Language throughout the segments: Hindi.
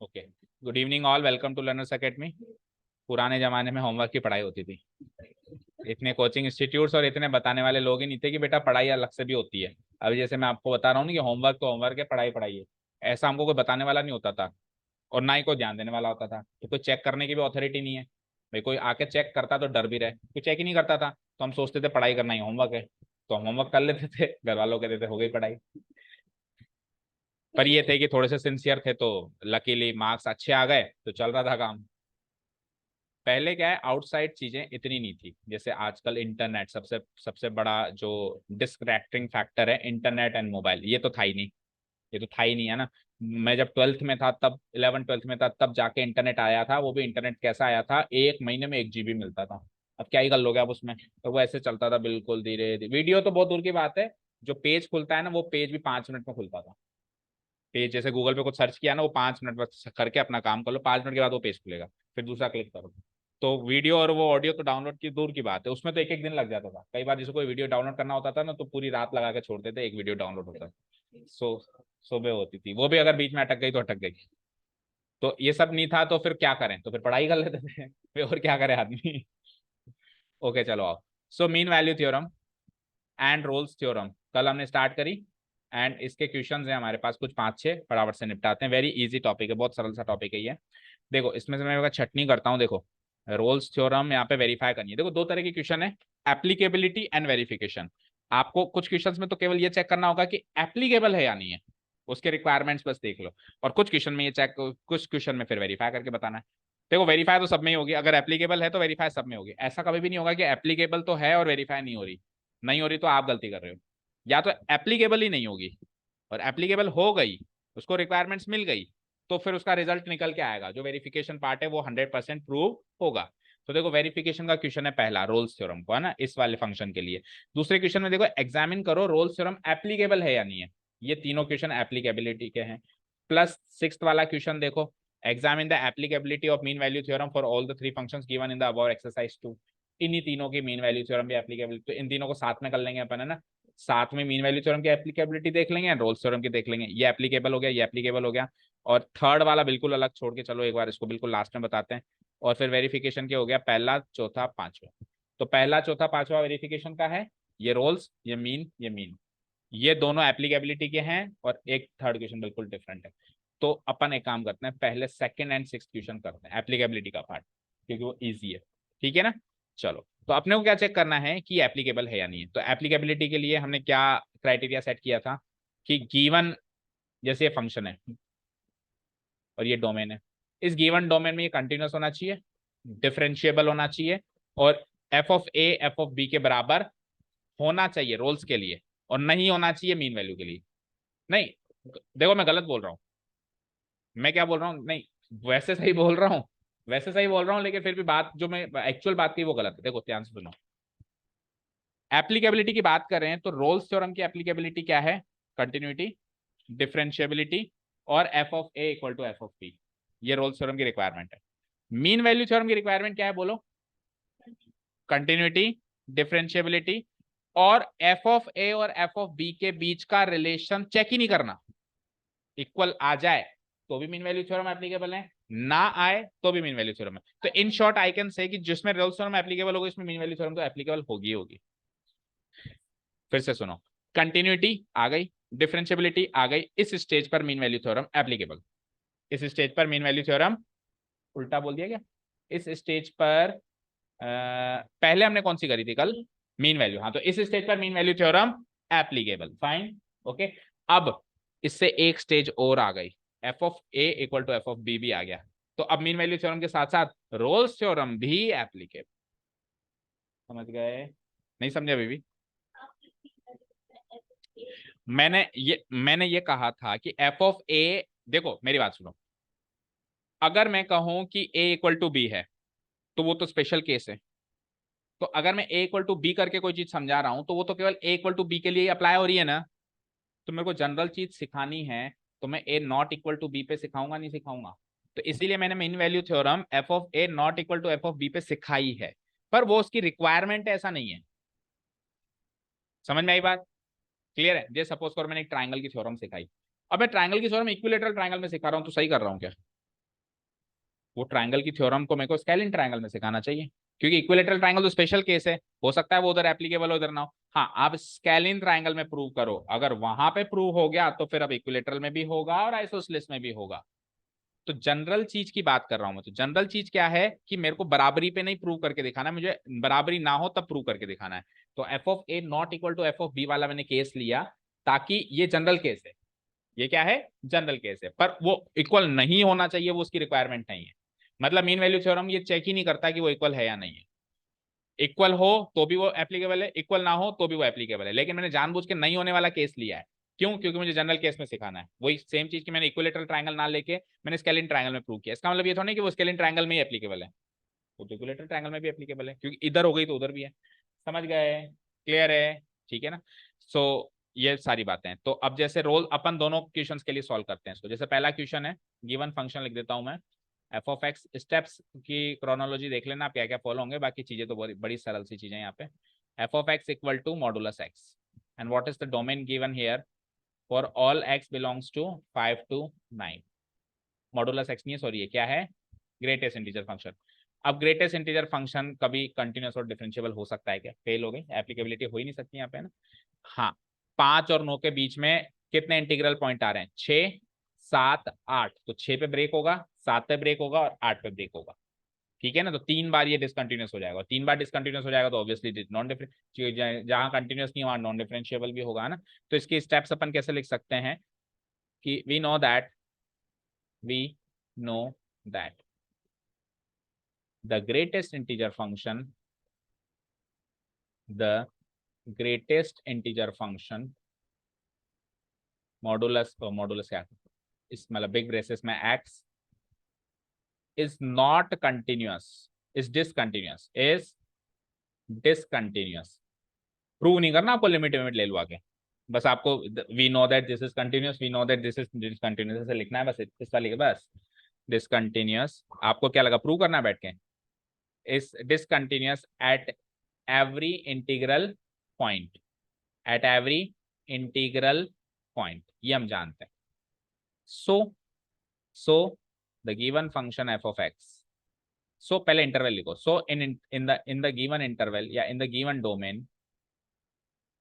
Okay. Good evening all, welcome to Learners Academy. पुराने जमाने में होमवर्क की पढ़ाई होती थी। इतने कोचिंग इंस्टीट्यूट्स और इतने बताने वाले लोग ही नहीं थे कि बेटा पढ़ाई अलग से भी होती है। अभी जैसे मैं आपको बता रहा हूँ ना कि होमवर्क तो होमवर्क है, पढ़ाई पढ़ाई है। ऐसा हमको कोई बताने वाला नहीं होता था और ना ही कोई ध्यान देने वाला होता था। तो कोई चेक करने की भी अथॉरिटी नहीं है। भाई कोई आके चेक करता तो डर भी रहे, कोई चेक ही नहीं करता था तो हम सोचते थे पढ़ाई करना ही होमवर्क है, तो हम होमवर्क कर लेते थे। घर वालों कहते थे हो गई पढ़ाई। पर ये थे कि थोड़े से सिंसियर थे तो लकीली मार्क्स अच्छे आ गए तो चल रहा था काम। पहले क्या है, आउटसाइड चीजें इतनी नहीं थी जैसे आजकल। इंटरनेट सबसे सबसे बड़ा जो डिस्ट्रैक्टिंग फैक्टर है, इंटरनेट एंड मोबाइल, ये तो था ही नहीं। ये तो था ही नहीं है ना। मैं जब ट्वेल्थ में था तब, 11 ट्वेल्थ में था तब जाके इंटरनेट आया था। वो भी इंटरनेट कैसा आया था, एक महीने में 1 GB मिलता था। अब क्या ही कर लोगे आप उसमें। तो वो ऐसे चलता था बिल्कुल धीरे धीरे। वीडियो तो बहुत दूर की बात है, जो पेज खुलता है ना वो पेज भी 5 मिनट में खुलता था। पेज जैसे गूगल पे कुछ सर्च किया ना, वो 5 मिनट बस करके अपना काम कर लो, 5 मिनट के बाद वो पेज खुलेगा, फिर दूसरा क्लिक करो। तो वीडियो और वो ऑडियो तो डाउनलोड की दूर की बात है, उसमें तो एक एक दिन लग जाता था। कई बार जिसे कोई वीडियो डाउनलोड करना होता था ना तो पूरी रात लगा के छोड़ते थे, एक वीडियो डाउनलोड होता था। सुबह होती थी, वो भी अगर बीच में अटक गई तो अटक गई। तो ये सब नहीं था तो फिर क्या करें, तो फिर पढ़ाई कर लेते थे। फिर और क्या करे आदमी। ओके चलो आओ। सो mean value theorem and Rolle's theorem कल हमने स्टार्ट करी। एंड इसके क्वेश्चंस हैं हमारे पास कुछ 5-6, फटाफट से निपटाते हैं। वेरी इजी टॉपिक है, बहुत सरल सा टॉपिक है ये। देखो इसमें से मैं अगर छटनी करता हूँ, देखो रोल्स थ्योरम यहाँ पे वेरीफाई करनी है। देखो दो तरह के क्वेश्चन है, एप्लीकेबिलिटी एंड वेरिफिकेशन। आपको कुछ क्वेश्चंस में तो केवल ये चेक करना होगा कि एप्लीकेबल है या नहीं है, उसके रिक्वायरमेंट्स बस देख लो। और कुछ क्वेश्चन में ये चेक, कुछ क्वेश्चन में फिर वेरीफाई करके बताना है। देखो वेरीफाई तो सब में ही होगी, अगर एप्लीकेबल है तो वेरीफाई सब में होगी। ऐसा कभी भी नहीं होगा कि एप्लीकेबल तो है और वेरीफाई नहीं हो रही। नहीं हो रही तो आप गलती कर रहे हो। या तो एप्लीकेबल ही नहीं होगी, और एप्लीकेबल हो गई, उसको रिक्वायरमेंट्स मिल गई, तो फिर उसका रिजल्ट निकल के आएगा। जो वेरिफिकेशन पार्ट है वो 100% प्रूव होगा। तो देखो वेरिफिकेशन का क्वेश्चन है पहला, रोल्स थ्योरम को है ना, इस वाले फंक्शन के लिए। दूसरे क्वेश्चन में देखो एग्जामिन करो रोल्स थ्योरम एप्लीकेबल है या नहीं है। ये तीनों क्वेश्चन एप्लीकेबिलिटी के हैं। प्लस सिक्स्थ वाला क्वेश्चन देखो, examine the applicability of mean value theorem for all the 3 functions given in the above exercise 2। इन्हीं तीनों की मीन वैल्यू थ्योरम भी एप्लीकेबल, तो इन तीनों को साथ में कर लेंगे अपन है ना। साथ में मीन वैल्यू थ्योरम की एप्लीकेबिलिटी देख लेंगे एंड रोल्स थ्योरम की देख लेंगे। ये एप्लीकेबल हो गया, ये एप्लीकेबल हो गया। और थर्ड वाला बिल्कुल अलग छोड़ के चलो, एक बार इसको बिल्कुल लास्ट में बताते हैं। और फिर वेरिफिकेशन के हो गया पहला चौथा पांचवा। तो पहला चौथा पांचवा वेरिफिकेशन का है, ये रोल्स, ये मीन, ये मीन, ये दोनों एप्लीकेबिलिटी के हैं। और एक थर्ड क्वेश्चन बिल्कुल डिफरेंट है। तो अपन एक काम करते हैं, पहले सेकंड एंड सिक्स क्वेश्चन करते हैं एप्लीकेबिलिटी का पार्ट, क्योंकि वो इजी है। ठीक है ना। चलो तो अपने को क्या चेक करना है कि एप्लीकेबल है या नहीं है। तो एप्लीकेबिलिटी के लिए हमने क्या क्राइटेरिया सेट किया था कि गिवन, जैसे ये फंक्शन है और ये डोमेन है, इस गिवन डोमेन में ये कंटिन्यूस होना चाहिए, डिफरेंशिएबल होना चाहिए, और f of a f of b के बराबर होना चाहिए रोल्स के लिए, और नहीं होना चाहिए मीन वैल्यू के लिए। नहीं, देखो मैं गलत बोल रहा हूँ। मैं क्या बोल रहा हूँ, नहीं, वैसे सही बोल रहा हूँ, वैसे सही बोल रहा हूँ, लेकिन फिर भी बात जो मैं एक्चुअल बात की वो गलत है। देखो ध्यान से सुनो, एप्लीकेबिलिटी की बात कर रहे हैं तो रोल्स थ्योरम की एप्लीकेबिलिटी क्या है, कंटिन्यूटी, डिफरेंशिएबिलिटी, और f of a equal to f of b. ये रोल्स थ्योरम की रिक्वायरमेंट है। मीन वैल्यू थ्योरम की रिक्वायरमेंट क्या है बोलो, कंटिन्यूटी, डिफरेंशिएबिलिटी, और एफ ऑफ ए और एफ ऑफ बी के बीच का रिलेशन चेक ही नहीं करना। इक्वल आ जाए तो भी मीन वैल्यू थ्योरम एप्लीकेबल है, ना आए तो भी मीन वैल्यू थ्योरम है। तो in short I can say कि जिसमें रोल्स थ्योरम एप्लीकेबल होगी इसमें मीन वैल्यू थ्योरम तो एप्लीकेबल होगी होगी। फिर से सुनो, कंटिन्यूटी आ गई, डिफरेंशिएबिलिटी आ गई, इस स्टेज पर मीन वैल्यू थ्योरम एप्लीकेबल। इस स्टेज पर मीन वैल्यू थ्योरम, उल्टा बोल दिया क्या, इस स्टेज पर पहले हमने कौन सी करी थी कल, मीन वैल्यू। हाँ, तो इस स्टेज पर mean value theorem applicable, fine. Okay, अब इससे एक स्टेज और आ गई, f of a equal to f of b भी आ गया। तो अब मीन वैल्यू थ्योरम के साथ साथ रोल्स थ्योरम भी एप्लीकेबल। समझ गए, नहीं समझे अभी भी। मैंने ये कहा था कि एफ ऑफ ए, देखो मेरी बात सुनो, अगर मैं कहूं कि ए इक्वल टू बी है तो वो तो स्पेशल केस है। तो अगर मैं ए इक्वल टू बी करके कोई चीज समझा रहा हूं तो वो तो केवल ए इक्वल टू बी के लिए अप्लाई हो रही है ना। तो मेरे को जनरल चीज सिखानी है तो मैं a not equal to b पे सिखाऊंगा नहीं सिखाऊंगा। तो इसीलिए मैंने mean value theorem f of a not equal to f of b पे सिखाई है, पर वो उसकी रिक्वायरमेंट है ऐसा नहीं है। समझ में आई बात। क्लियर है? जैसे सपोज करो मैंने एक ट्राइंगल की थ्योरम सिखाई, अब मैं ट्राइंगल की थ्योरम इक्विलेटरल ट्राइंगल में सिखा रहा हूँ, तो सही कर रहा हूँ क्या? वो ट्राइंगल की थ्योरम को मेरे को स्केलिन ट्राइंगल में सिखाना चाहिए, क्योंकि इक्विलेटरल ट्राइंगल तो स्पेशल केस है, हो सकता है वो उधर एप्लीकेबल हो, उधर ना हो। हाँ, आप स्केलिन ट्राइंगल में प्रूव करो, अगर वहां पे प्रूव हो गया तो फिर अब इक्विलेटरल में भी होगा और आइसोसेलेस में भी होगा। तो जनरल चीज की बात कर रहा हूं मैं। तो जनरल चीज क्या है कि मेरे को बराबरी पे नहीं प्रूव करके दिखाना है, मुझे बराबरी ना हो तब प्रूव करके दिखाना है। तो f of a not equal to f of b वाला मैंने केस लिया, ताकि ये जनरल केस है, ये क्या है, जनरल केस है, पर वो इक्वल नहीं होना चाहिए, वो उसकी रिक्वायरमेंट नहीं है। मतलब मीन वैल्यू थ्योरम ये चेक ही नहीं करता कि वो इक्वल है या नहीं है। इक्वल हो तो भी वो एप्लीकेबल है, इक्वल ना हो तो भी वो एप्लीकेबल है, लेकिन मैंने जानबूझ के नहीं होने वाला केस लिया है। क्यों? क्योंकि मुझे जनरल केस में सिखाना है। वही सेम चीज की मैंने इक्विलेटरल ट्रायंगल ना लेके मैंने स्केलिन ट्रायंगल में प्रूव किया। इसका मतलब ये थोड़ा नहीं कि वो स्केलिन ट्रायंगल में ही एप्लीकेबल है, वो तो इक्विलेटरल ट्रायंगल में भी एप्लीकेबल है, क्योंकि इधर हो गई तो उधर भी है। समझ गए? क्लियर है? ठीक है ना? सो ये सारी बातें हैं। तो अब जैसे रोल अपन दोनों क्वेश्चंस के लिए सॉल्व करते हैं इसको। जैसे पहला क्वेश्चन है, गिवन फंक्शन लिख देता हूं मैं, एफ ऑफ एक्स। स्टेप्स की क्रोनोलॉजी देख लेना आप क्या क्या फॉलो होंगे, बाकी चीजें तो बड़ी सरल सी चीजें यहाँ पे। F of x equal to modulus x, and what is the domain given here for all x belongs to 5 to 9। Modulus x नहीं है, सॉरी, ये क्या है, ग्रेटेस्ट इंटीजर फंक्शन। अब ग्रेटेस्ट इंटीजर फंक्शन कभी कंटिन्यूस और डिफरेंशिएबल हो सकता है क्या? फेल हो गई, एप्लीकेबिलिटी हो ही नहीं सकती यहाँ पे ना। हाँ, 5 और 9 के बीच में कितने इंटीग्रल पॉइंट आ रहे हैं? 6, 7, 8। तो 6 पे ब्रेक होगा, 7 पे ब्रेक होगा और 8 पे ब्रेक होगा। ठीक है ना? तो 3 बार ये डिसकंटिन्यूस हो जाएगा, 3 बार डिसकंटिन्यूस हो जाएगा तो ऑब्वियसली नॉन डिफरेंट, जहां कंटिन्यूस नहीं वहां नॉन डिफरेंशिएबल भी होगा ना। तो इसके स्टेप्स अपन कैसे लिख सकते हैं कि we know that the greatest integer function the greatest integer function modulus, modulus क्या, इस मतलब बिग ब्रेसेस में x is not continuous, is discontinuous, is discontinuous। Prove नहीं करना आपको, लिमिट लिमिट ले लो आगे, बस आपको we know that this is continuous, we know that this is discontinuous ऐसे लिखना है, बस इतना लिखे बस। डिसकंटिन्यूस आपको क्या लगा, प्रूव करना है बैठ के, is discontinuous at every integral point, at every integral point, ये हम जानते हैं। So the given function f of x, so पहले इंटरवल लिखो। So in the given interval या in the given domain,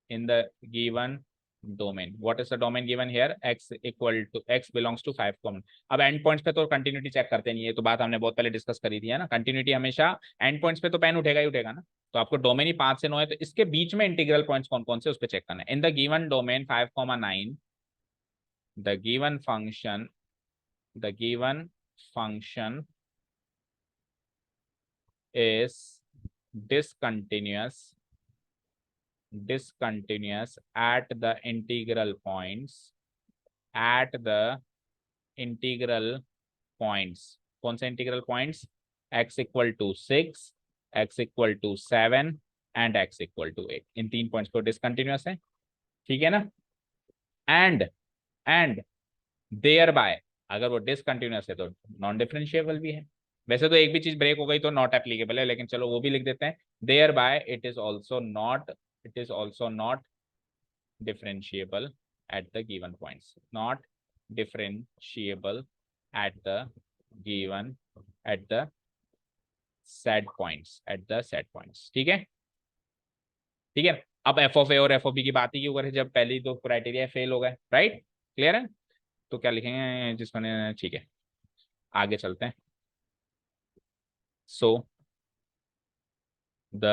in the given domain, what is the domain given here, x equal to x belongs to 5 common. अब एंड पॉइंट्स पे तो कंटिन्यूटी चेक करते नहीं है, तो बात हमने बहुत पहले डिस्कस करी थी है ना, कंटिन्यूटी हमेशा एंड पॉइंट्स पे तो पेन उठेगा ही उठेगा ना। तो आपको डोमेन ही 5 से 9 है, तो इसके बीच में इंटीग्रल पॉइंट्स कौन कौन से उस पर चेक करना है। इन the given domain 5, 9 the given function, the given function is discontinuous, discontinuous at the integral points, at the integral points। कौन से integral points? x equal to 6, x equal to 7 and x equal to 8। इन 3 पॉइंट्स को डिसकंटिन्यूअस है, ठीक है ना। एंड देयर बाय, अगर वो डिसकंटिन्यूअस है तो नॉन डिफरेंशिएबल भी है। वैसे तो एक भी चीज ब्रेक हो गई तो नॉट एप्लीकेबल है, लेकिन चलो वो भी लिख देते हैं। Thereby it is also not, it is also not differentiable at the given points, not differentiable at the given, at the set points, at the set points। ठीक है, ठीक है। अब एफ ऑफ ए और एफ ऑफ बी की बात ही क्यों करें जब पहली दो क्राइटेरिया फेल हो गए, राइट? क्लियर है? तो क्या लिखेंगे जिसको, ठीक है, आगे चलते हैं। So the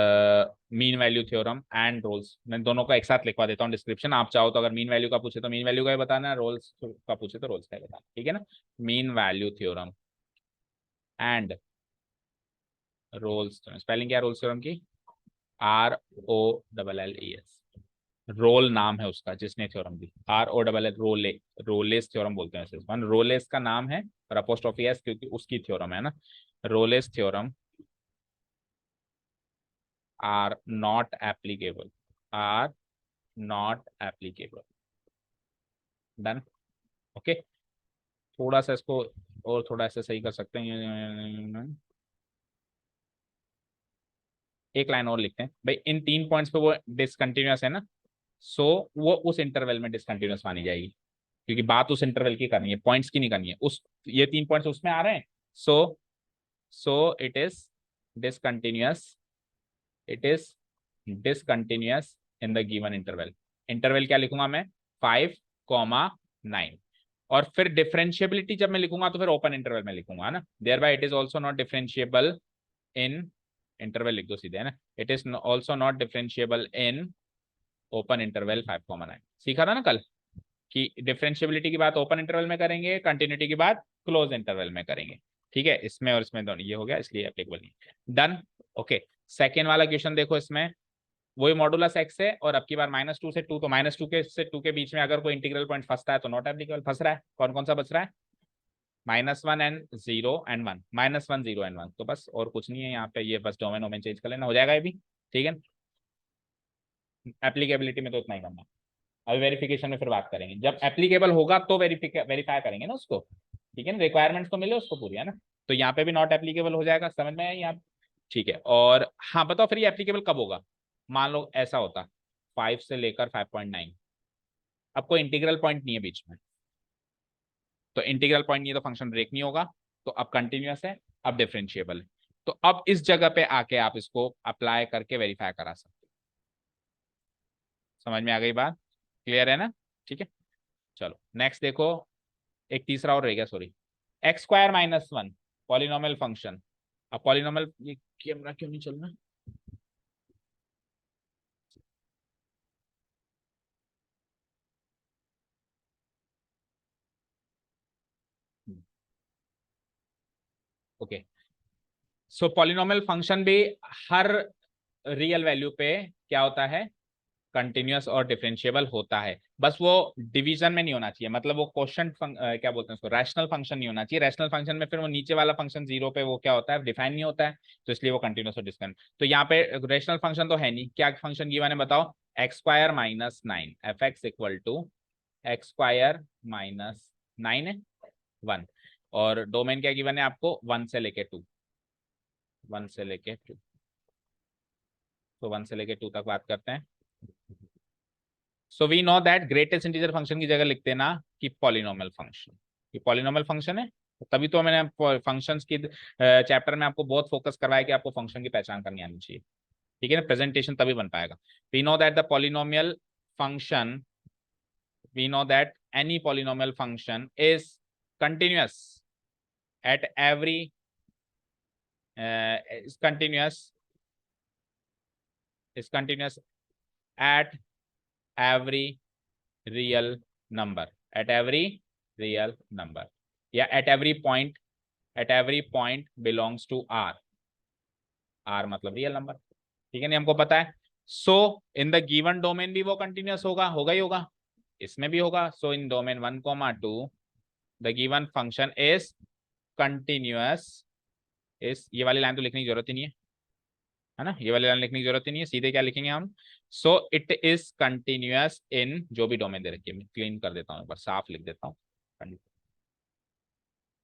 mean value theorem and Rolle's, मैं दोनों का एक साथ लिखवा देता हूँ डिस्क्रिप्शन, आप चाहो तो अगर मीन वैल्यू का पूछे तो मीन वैल्यू का ही बताना, रोल्स का पूछे तो रोल्स का ही बताना, ठीक है ना। Mean value theorem and Rolle's, spelling क्या है रोल्स थ्योरम की? ROLLES, रोल नाम है उसका जिसने थ्योरम दी, ROLL, रोले, रोलेस थ्योरम बोलते हैं इसे, रोलेस का नाम है और अपोस्ट्रोफी एस क्योंकि उसकी थ्योरम है ना। Rolle's theorem are not applicable, are not applicable. Done, okay. थोड़ा सा इसको और थोड़ा ऐसे सही कर सकते हैं, एक लाइन और लिखते हैं भाई, इन 3 पॉइंट्स पे वो डिसकंटिन्यूअस है ना, सो वो उस इंटरवल में डिसकंटिन्यूअस मानी जाएगी, क्योंकि बात उस इंटरवल की करनी है, पॉइंट्स की नहीं करनी है। उस ये 3 पॉइंट्स उसमें आ रहे हैं, सो it is discontinuous, it is discontinuous in the given interval. Interval क्या लिखूंगा मैं, 5,9। और फिर डिफरेंशिएबिलिटी जब मैं लिखूंगा तो फिर ओपन इंटरवल में लिखूंगा, है ना। Thereby it is also not differentiable in, interval लिख दो सीधे, है ना। It is also not differentiable in open interval 5,9। सीखा था ना कल कि डिफरेंशिएबिलिटी की बात ओपन इंटरवल में करेंगे, कंटिन्यूटी की बात क्लोज इंटरवल में करेंगे। ठीक है, इसमें और इसमें दोनों ये हो गया, इसलिए एप्लीकेबल नहीं। डन। ओके, सेकेंड वाला क्वेश्चन देखो, इसमें वही मॉडुलस एक्स है और अब की बार -2 से 2, तो -2 के से 2 के बीच में अगर कोई इंटीग्रल पॉइंट फंसता है तो नॉट एप्लीकेबल। फंस रहा है, कौन कौन सा बच रहा है, -1 एंड 0 एंड 1, -1 0 एंड 1, तो बस और कुछ नहीं है यहाँ पे, ये बस डोमेन वोमेन चेंज कर लेना, हो जाएगा ये भी। ठीक है, एप्लीकेबिलिटी में तो इतना ही करना, अभी वेरिफिकेशन में फिर बात करेंगे, जब एप्लीकेबल होगा तो वेरीफाई करेंगे ना उसको। ठीक है ना, रिक्वायरमेंट्स तो मिले उसको पूरी, है ना। तो यहाँ पे भी नॉट एप्लीकेबल हो जाएगा, समझ में है यहाँ। ठीक है, और हाँ बताओ फिर ये एप्लीकेबल कब होगा। मान लो ऐसा होता 5 से लेकर 5.9, अब कोई इंटीग्रल पॉइंट नहीं है बीच में, तो इंटीग्रल पॉइंट नहीं है तो फंक्शन ब्रेक नहीं होगा, तो अब कंटिन्यूअस है, अब डिफरेंशिएबल है। तो अब इस जगह पे आके आप इसको अप्लाई करके वेरीफाई करा सकते हो। समझ में आ गई बात, क्लियर है ना। ठीक है, चलो नेक्स्ट देखो, एक तीसरा और रह गया, सॉरी। x² - 1 polynomial function. अब पॉलिनोमियल, ये कैमरा क्यों नहीं चल रहा। ओके, सो पॉलिनोमियल फंक्शन भी हर रियल वैल्यू पे क्या होता है, कंटिन्यूअस और डिफरेंशिएबल होता है। बस वो डिवीजन में नहीं होना चाहिए, मतलब वो क्वेश्चन क्या बोलते हैं उसको, रैशनल फंक्शन नहीं होना चाहिए। रैशनल फंक्शन में फिर वो नीचे वाला फंक्शन 0 पे वो क्या होता है, डिफाइन नहीं होता है, तो इसलिए वो कंटिन्यूअस और डिस्कंटिन्यूअस। तो यहाँ पे रैशनल फंक्शन तो है नहीं, क्या फंक्शन गिवन है बताओ, x² - 9 f(x) = x² - 9 है 1, और डोमेन क्या गिवन है आपको, 1 से लेके 2, 1 से लेके 2, तो 1 से लेके 2 तक बात करते हैं। So we know that greatest integer function की जगह लिखते हैं ना कि पॉलिनोमियल फंक्शन, ये पॉलिनोमियल फंक्शन है। तभी तो मैंने फंक्शंस की चैप्टर में आपको बहुत फोकस करवाया कि आपको फंक्शन की पहचान करनी आनी चाहिए। ठीक है ना, प्रेजेंटेशन तभी बन पाएगा। We know that the polynomial function, we know that any polynomial function is continuous at every, is continuous, is continuous at every real number, at every real number, या at every point, at every point belongs to R, R मतलब रियल नंबर। ठीक है नहीं, हमको पता है। सो इन द गिवन डोमेन भी वो कंटिन्यूअस होगा, होगा ही होगा, इसमें भी होगा। So in domain 1,2 the given function is continuous, इस ये वाली लाइन तो लिखने की जरूरत ही नहीं है ना, ये वाली लाइन लिखने की जरूरत ही नहीं है, सीधे क्या लिखेंगे हम, सो इट इज कंटिन्यूअस इन जो भी डोमेन दे रखी है। मैं क्लीन कर देता हूँ, एक बार साफ लिख देता हूँ।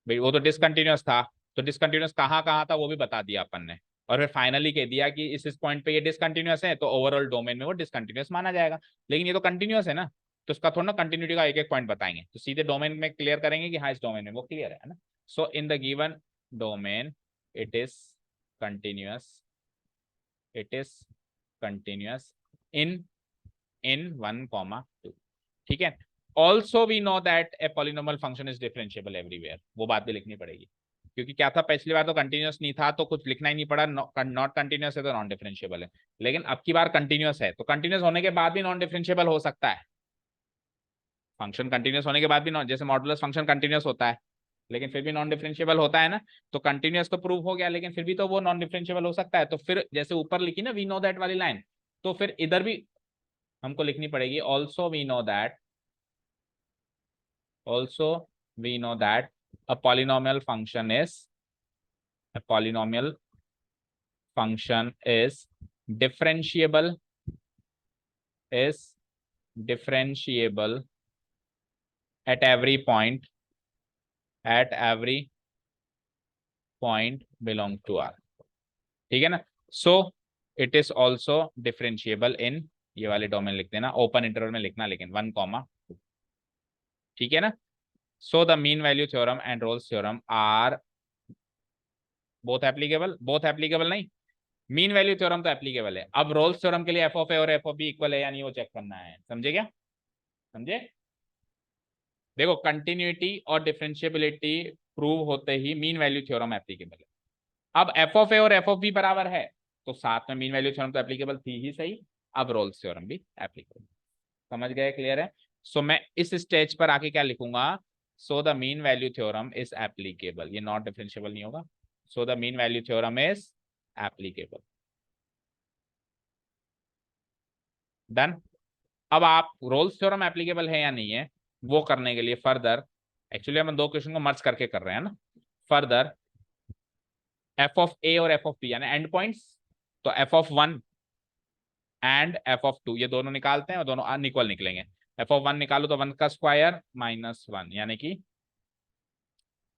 भाई वो तो डिसकंटिन्यूअस था, तो डिसकंटिन्यूअस कहाँ कहाँ था वो भी बता दिया अपन ने, और फिर फाइनली कह दिया कि इस पॉइंट पे ये डिसकंटिन्यूअस है, तो ओवरऑल डोमेन में वो डिसकंटिन्यूअस माना जाएगा। लेकिन ये तो कंटिन्यूअस है ना, तो उसका थोड़ा ना कंटिन्यूटी का एक एक पॉइंट बताएंगे, तो सीधे डोमेन में क्लियर करेंगे कि हाँ इस डोमेन में वो क्लियर है ना। So in the given domain it is continuous, it is continuous in 1,2। ठीक है, also we know that a polynomial function is differentiable everywhere, वो बात भी लिखनी पड़ेगी, क्योंकि क्या था पिछली बार तो कंटिन्यूअस नहीं था तो कुछ लिखना ही नहीं पड़ा, नॉट कंटिन्यूअस है तो नॉन डिफरेंशिएबल है। लेकिन अब की बार कंटिन्यूअस है, तो कंटिन्यूअस होने के बाद भी नॉन डिफरेंशिएबल हो सकता है। फंक्शन कंटिन्यूअस होने के बाद भी नॉन, जैसे मॉडुलस फंक्शन कंटिन्यूअस होता है लेकिन फिर भी नॉन डिफरेंशिएबल होता है ना, तो कंटिन्यूअस तो प्रूव हो गया, लेकिन फिर भी तो वो नॉन डिफरेंशिएबल हो सकता है। तो फिर जैसे ऊपर लिखी ना वी नो दैट वाली लाइन, तो फिर इधर भी हमको लिखनी पड़ेगी also we know that, also we know that a polynomial function is, a polynomial function is differentiable, is differentiable at every point, at every point belong to R। ठीक है ना, so it is also differentiable in ये वाले डोमेन लिख देना, ओपन इंटरवल में लिखना लेकिन 1, ठीक है ना। So the mean value theorem and Rolle's theorem are both applicable नहीं, मीन वैल्यू थ्योरम तो एप्लीकेबल है। अब रोल्स थ्योरम के लिए एफ ऑफ ए और एफ ऑफ बी इक्वल है या नहीं वो चेक करना है, समझे क्या, समझे। देखो कंटिन्यूटी और डिफरेंशिएबिलिटी प्रूव होते ही मीन वैल्यू थ्योरम एप्लीकेबल है। अब एफ ऑफ ए और एफ ऑफ बी बराबर है तो साथ में मीन वैल्यू थ्योरम तो एप्लीकेबल थी ही सही, अब रोल्स थ्योरम भी एप्लीकेबल। समझ गए, क्लियर है। सो मैं इस स्टेज पर आके क्या लिखूंगा, सो the mean value theorem is applicable, ये नॉट डिफरेंशिएबल नहीं होगा, सो the mean value theorem is applicable. Done. अब आप रोल्स थ्योरम एप्लीकेबल है या नहीं है वो करने के लिए फर्दर, एक्चुअली हम दो क्वेश्चन को मर्ज करके कर रहे हैं ना, फर्दर एफ ऑफ ए और एफ ऑफ बी यानी एंड पॉइंट्स, तो f of 1 and F of 2 ये दोनों निकालते हैं और दोनों अनइक्वल निकलेंगे। एफ ऑफ 1 निकालो तो 1 का स्क्वायर -1 यानी कि,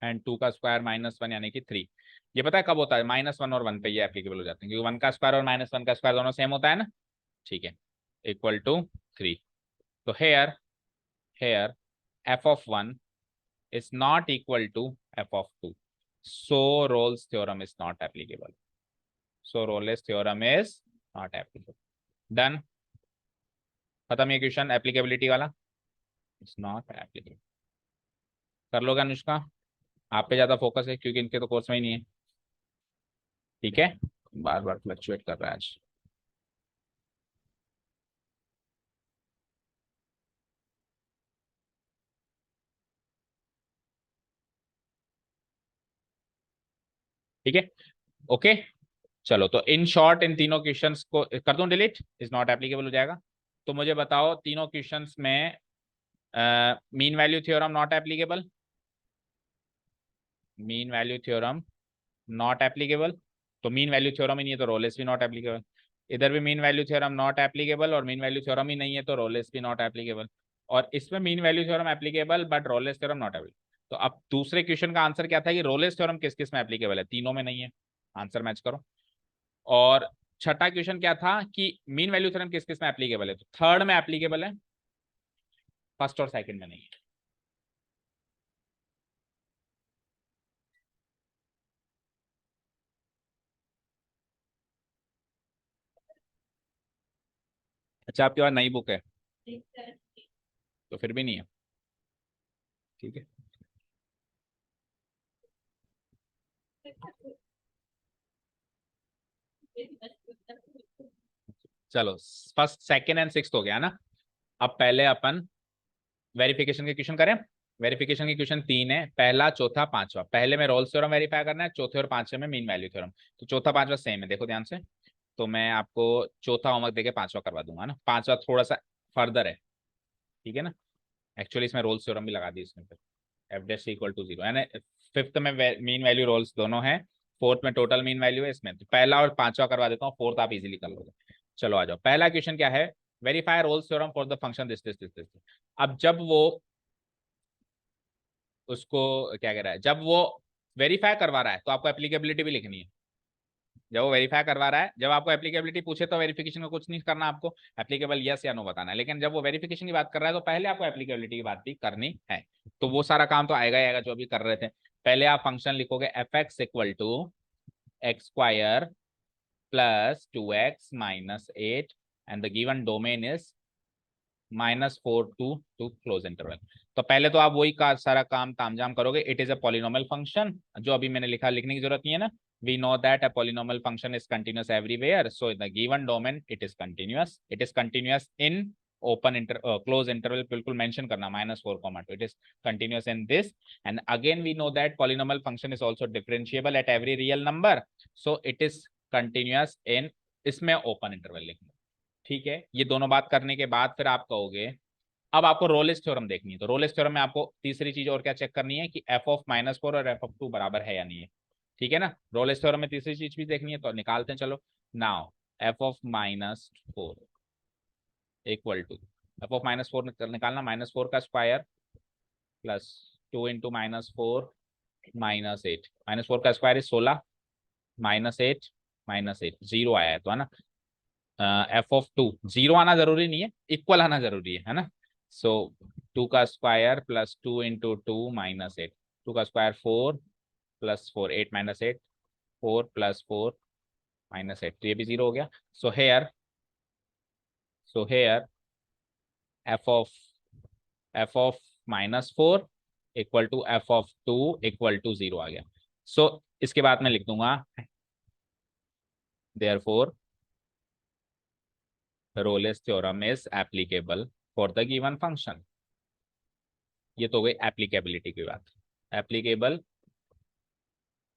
एंड 2 का स्क्वायर -1 यानी कि 3। ये पता है कब होता है, -1 और 1 पे ये एप्लीकेबल हो जाते हैं, क्योंकि 1 का स्क्वायर और -1 का स्क्वायर दोनों सेम होता है ना, ठीक है, इक्वल टू 3। तो here here f of 1 is not equal to f of 2, so Rolle's theorem is not applicable, so Rolle's theorem is not applicable। Done, खत्म ये क्वेश्चन एप्लीकेबिलिटी वाला, इट्स नॉट एप्लीकेबल। कर लोगे अनुष्का, आप पे ज्यादा फोकस है क्योंकि इनके तो कोर्स में ही नहीं है, ठीक है, बार बार फ्लक्चुएट कर रहा है आज। ठीक है, ओके। चलो तो इन शॉर्ट इन तीनों क्वेश्चंस को कर दूं डिलीट, इज नॉट एप्लीकेबल हो जाएगा। तो मुझे बताओ तीनों क्वेश्चंस में mean value theorem not applicable, mean value theorem not applicable, तो मीन वैल्यू थ्योरम ही नहीं है तो रोलेस भी नॉट एप्लीकेबल। इधर भी mean value theorem not applicable और मीन वैल्यू थ्योरम ही नहीं है तो रोलेस भी नॉट एप्लीकेबल। और इसमें mean value theorem applicable but Rolle's theorem not applicable. तो अब दूसरे क्वेश्चन का आंसर क्या था कि रोलेस थ्योरम किस किस में एप्लीकेबल है, तीनों में नहीं है, आंसर मैच करो। और छठा क्वेश्चन क्या था कि मीन वैल्यू थ्योरम किस किस में एप्लीकेबल है, तो थर्ड में एप्लीकेबल है, फर्स्ट और सेकंड में नहीं है। अच्छा आपके पास नई बुक है तो फिर भी नहीं है, ठीक है। चलो फर्स्ट सेकंड एंड सिक्स्थ हो गया ना। अब पहले अपन वेरिफिकेशन के क्वेश्चन करें। वेरिफिकेशन के क्वेश्चन 3 है, पहला चौथा पांचवा। पहले में रोल्स थ्योरम वेरीफाई करना है, चौथे और पांचवे में मीन वैल्यू थ्योरम। तो चौथा पांचवा सेम है, देखो ध्यान से। तो मैं आपको चौथा होमवर्क देके पांचवा करवा दूंगा ना, पांचवा थोड़ा सा फर्दर है, ठीक है ना। एक्चुअली इसमें रोल्स थ्योरम भी लगा दी इसमें, फिर एफ डैश इक्वल टू 0 यानी फिफ्थ में मीन वैल्यू रोल्स दोनों है, फोर्थ में टोटल मीन वैल्यू है। इसमें तो पहला और पांचवा करवा देता हूँ, फोर्थ आप इजीली कर लोगे। चलो आ जाओ, पहला क्वेश्चन क्या है, verify Rolle's theorem for the function this this this this. अब जब वो उसको क्या कह रहा है, जब वो वेरीफाई करवा रहा है तो आपको एप्लीकेबिलिटी भी लिखनी है। जब वो वेरीफाई करवा रहा है, जब आपको एप्लीकेबिलिटी पूछे तो वेरिफिकेशन का कुछ नहीं करना, आपको एप्लीकेबल यस या नो बताना है। लेकिन जब वो वेरिफिकेशन की बात कर रहा है तो पहले आपको एप्लीकेबिलिटी की बात भी करनी है। तो वो सारा काम तो आएगा ही आएगा जो अभी कर रहे थे। पहले आप फंक्शन लिखोगे f x equal to x square plus 2x minus 8 and the given domain is -4 to close interval. तो पहले तो आप वही का सारा काम तामझाम करोगे, it is a polynomial function, जो अभी मैंने लिखा, लिखने की जरूरत नहीं है ना। We know that a polynomial function is continuous everywhere, so in the given domain it is continuous in open inter close interval, बिल्कुल मेंशन करना -4, it is continuous in this. And again we know that polynomial function is also differentiable at every real number, so it is continuous in, इसमें ओपन इंटरवल लिखना, ठीक है। ये दोनों बात करने के बाद फिर आप कहोगे अब आपको रोलेस थ्योरम देखनी है, तो रोलेस थ्योरम में आपको तीसरी चीज और क्या चेक करनी है कि एफ ऑफ -4 और एफ ऑफ 2 बराबर है या नहीं है, ठीक है ना। रोलेस थ्योरम में तीसरी चीज भी देखनी है तो निकालते हैं, चलो। Now f of -4 equal to, f of -4 निकालना, -4 का स्क्वायर प्लस 2 इंटू -4 -8, -4 का स्क्वायर इज 16 -8 -8 0 आया है तो, है ना। एफ ऑफ टू, जीरो आना जरूरी नहीं है, इक्वल आना जरूरी है ना। सो टू का square plus two into two minus eight, two का square four plus four, eight minus eight, four plus four minus eight, तो ये भी जीरो हो गया। So here f of minus four equal to f of two equal to zero आ गया। सो इसके बाद मैं लिख दूंगा therefore Rolle's theorem is applicable for the given function. ये तो हो गई एप्लीकेबिलिटी की बात, applicable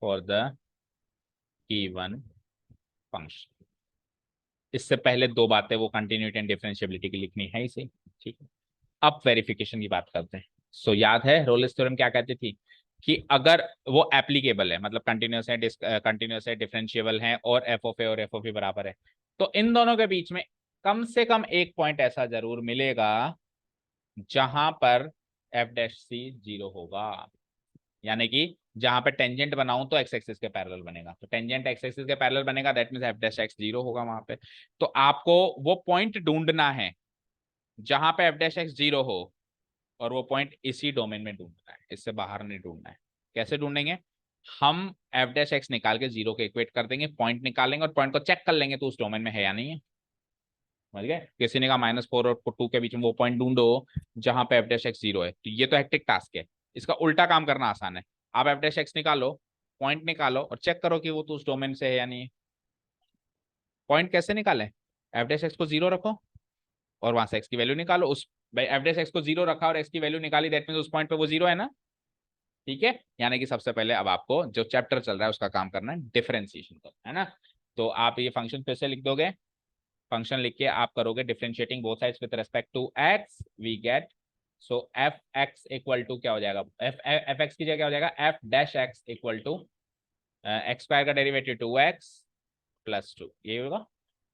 for the given function. इससे पहले दो बातें वो कंटिन्यूटी एंड डिफरेंशिएबिलिटी की लिखनी है इसे, ठीक है। अब वेरिफिकेशन की बात करते हैं। सो याद है रोलेस थ्योरम क्या कहती थी कि अगर वो एप्लीकेबल है, मतलब कंटिन्यूस है, डिफरेंशिएबल है, और एफ ऑफ ए और एफ ऑफ बी बराबर है, तो इन दोनों के बीच में कम से कम एक पॉइंट ऐसा जरूर मिलेगा जहां पर एफ डैश सी जीरो होगा। यानी कि जहां पे टेंजेंट बनाऊं तो एक्स एक्सिस के पैरेलल बनेगा, तो टेंजेंट एक्स एक्सिस के पैरेलल बनेगा, that means F dash x zero होगा वहां पे। तो आपको वो पॉइंट ढूंढना है जहां पे एफ डैश एक्स जीरो हो, और वो पॉइंट इसी डोमेन में ढूंढना है, इससे बाहर नहीं ढूंढना है। कैसे ढूंढेंगे? हम एफ डैश एक्स निकाल के जीरो के इक्वेट कर देंगे, पॉइंट निकालेंगे और पॉइंट को चेक कर लेंगे तो उस डोमेन में है या नहीं है। समझ गए? किसी ने कहा माइनस फोर और टू के बीच में वो पॉइंट ढूंढो जहां पे एफ डैश एक्स जीरो है, तो ये तो हेक्टिक टास्क है। इसका उल्टा काम करना आसान है। आप एफ डैश एक्स निकालो, पॉइंट निकालो और चेक करो कि वो तो उस डोमेन से है या नहीं है। पॉइंट कैसे निकालें? एफ डैश एक्स को जीरो रखो और वहां से एक्स की वैल्यू निकालो। उस भाई एफ डैश एक्स को जीरो रखा और एक्स की वैल्यू निकाली, दैट मींस उस पॉइंट पे वो जीरो है ना। ठीक है, यानी कि सबसे पहले अब आपको जो चैप्टर चल रहा है उसका काम करना है, डिफरेंशिएशन करना है ना। तो आप ये फंक्शन फिर से लिख दोगे, फंक्शन लिख के आप करोगे differentiating both sides with respect to x, we get so f x equal to क्या हो जाएगा, एफ एक्स की जगह क्या हो जाएगा, f dash x equal to x square का derivative two x plus two, ये होगा।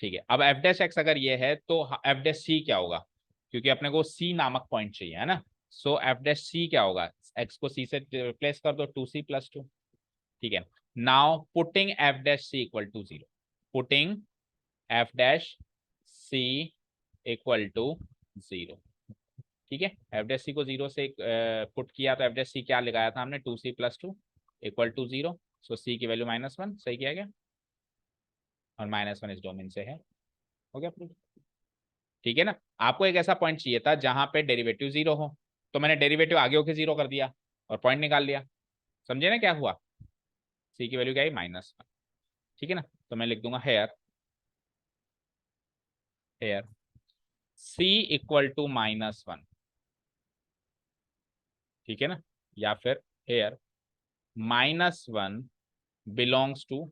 ठीक है, अब एफ डैश एक्स अगर ये है तो एफ डैश सी क्या होगा, क्योंकि अपने को सी नामक पॉइंट चाहिए है ना। सो एफ डैश सी क्या होगा, एक्स को सी से रिप्लेस कर दो, टू सी प्लस टू। ठीक है, now putting f dash c equal to zero, putting f dash c equal to zero. ठीक है, एफ डैश सी को जीरो से पुट किया तो एफ डैश सी क्या लगाया था हमने, two c plus two equal to zero. So c की वैल्यू माइनस वन, सही किया गया, और माइनस वन इस डोमेन से है, हो गया प्रूफ। ठीक है ना। आपको एक ऐसा पॉइंट चाहिए था जहां पे डेरिवेटिव जीरो हो, तो मैंने डेरिवेटिव आगे होके जीरो कर दिया और पॉइंट निकाल लिया। समझे ना क्या हुआ? सी की वैल्यू क्या है, माइनस वन। ठीक है ना, तो मैं लिख दूंगा here here c equal to minus one. ठीक है ना, या फिर here minus one belongs to,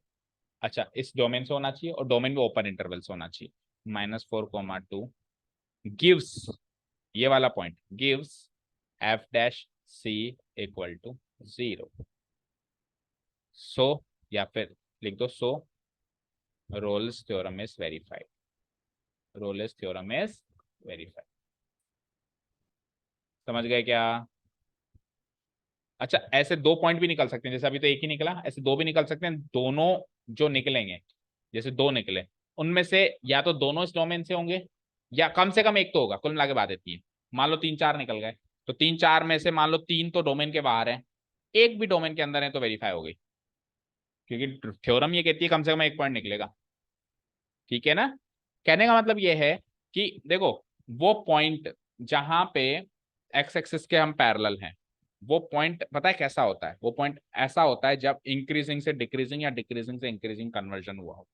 अच्छा इस डोमेन से होना चाहिए और डोमेन में ओपन इंटरवल से होना चाहिए, minus four comma two gives, ये वाला point gives f dash c equal to zero. So या फिर लिख दो so Rolle's theorem is verified, Rolle's theorem is verified. समझ गए क्या? अच्छा, ऐसे दो पॉइंट भी निकल सकते हैं, जैसे अभी तो एक ही निकला, ऐसे दो भी निकल सकते हैं। दोनों जो निकलेंगे, जैसे दो निकले, उनमें से या तो दोनों इस डोमेन से होंगे या कम से कम एक तो होगा। कुल मिला के बात इतनी है। मान लो तीन चार निकल गए, तो तीन चार में से मान लो तीन तो डोमेन के बाहर है, एक भी डोमेन के अंदर है तो वेरीफाई हो गई, क्योंकि थ्योरम ये कहती है कम से कम एक पॉइंट निकलेगा। ठीक है ना। कहने का मतलब ये है कि देखो, वो पॉइंट जहां पे एक्स एक्सिस के हम पैरेलल हैं, वो पॉइंट पता है कैसा होता है, वो पॉइंट ऐसा होता है जब इंक्रीजिंग से डिक्रीजिंग या डिक्रीजिंग से इंक्रीजिंग कन्वर्जन हुआ हो।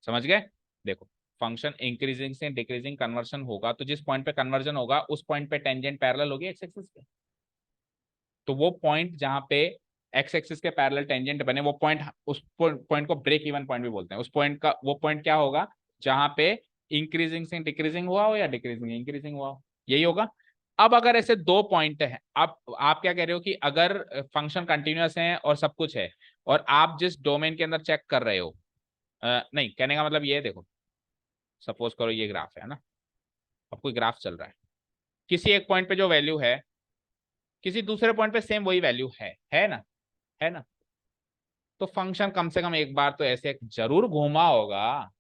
समझ गए? देखो, फंक्शन इंक्रीजिंग से डिक्रीजिंग कन्वर्जन होगा तो जिस पॉइंट पे कन्वर्जन होगा उस पॉइंट पे टेंजेंट पैरेलल होगी एक्स एक्सिस के। तो वो पॉइंट जहां पे एक्स एक्सिस के पैरेलल टेंजेंट बने, वो पॉइंट, उस पॉइंट को ब्रेक इवन पॉइंट भी बोलते हैं। उस पॉइंट का वो पॉइंट क्या होगा, जहां पे इंक्रीजिंग से डिक्रीजिंग हुआ हो या डिक्रीजिंग इंक्रीजिंग हुआ हो, यही होगा। अब अगर ऐसे दो पॉइंट है, आप क्या कह रहे हो कि अगर फंक्शन कंटिन्यूअस है और सब कुछ है, और आप जिस डोमेन के अंदर चेक कर रहे हो, नहीं कहने का मतलब ये है, देखो सपोज करो ये ग्राफ है ना, अब कोई ग्राफ चल रहा है, किसी एक पॉइंट पे जो वैल्यू है, किसी दूसरे पॉइंट पे सेम वही वैल्यू है ना, है ना। तो फंक्शन कम से कम एक बार तो ऐसे जरूर घूमा होगा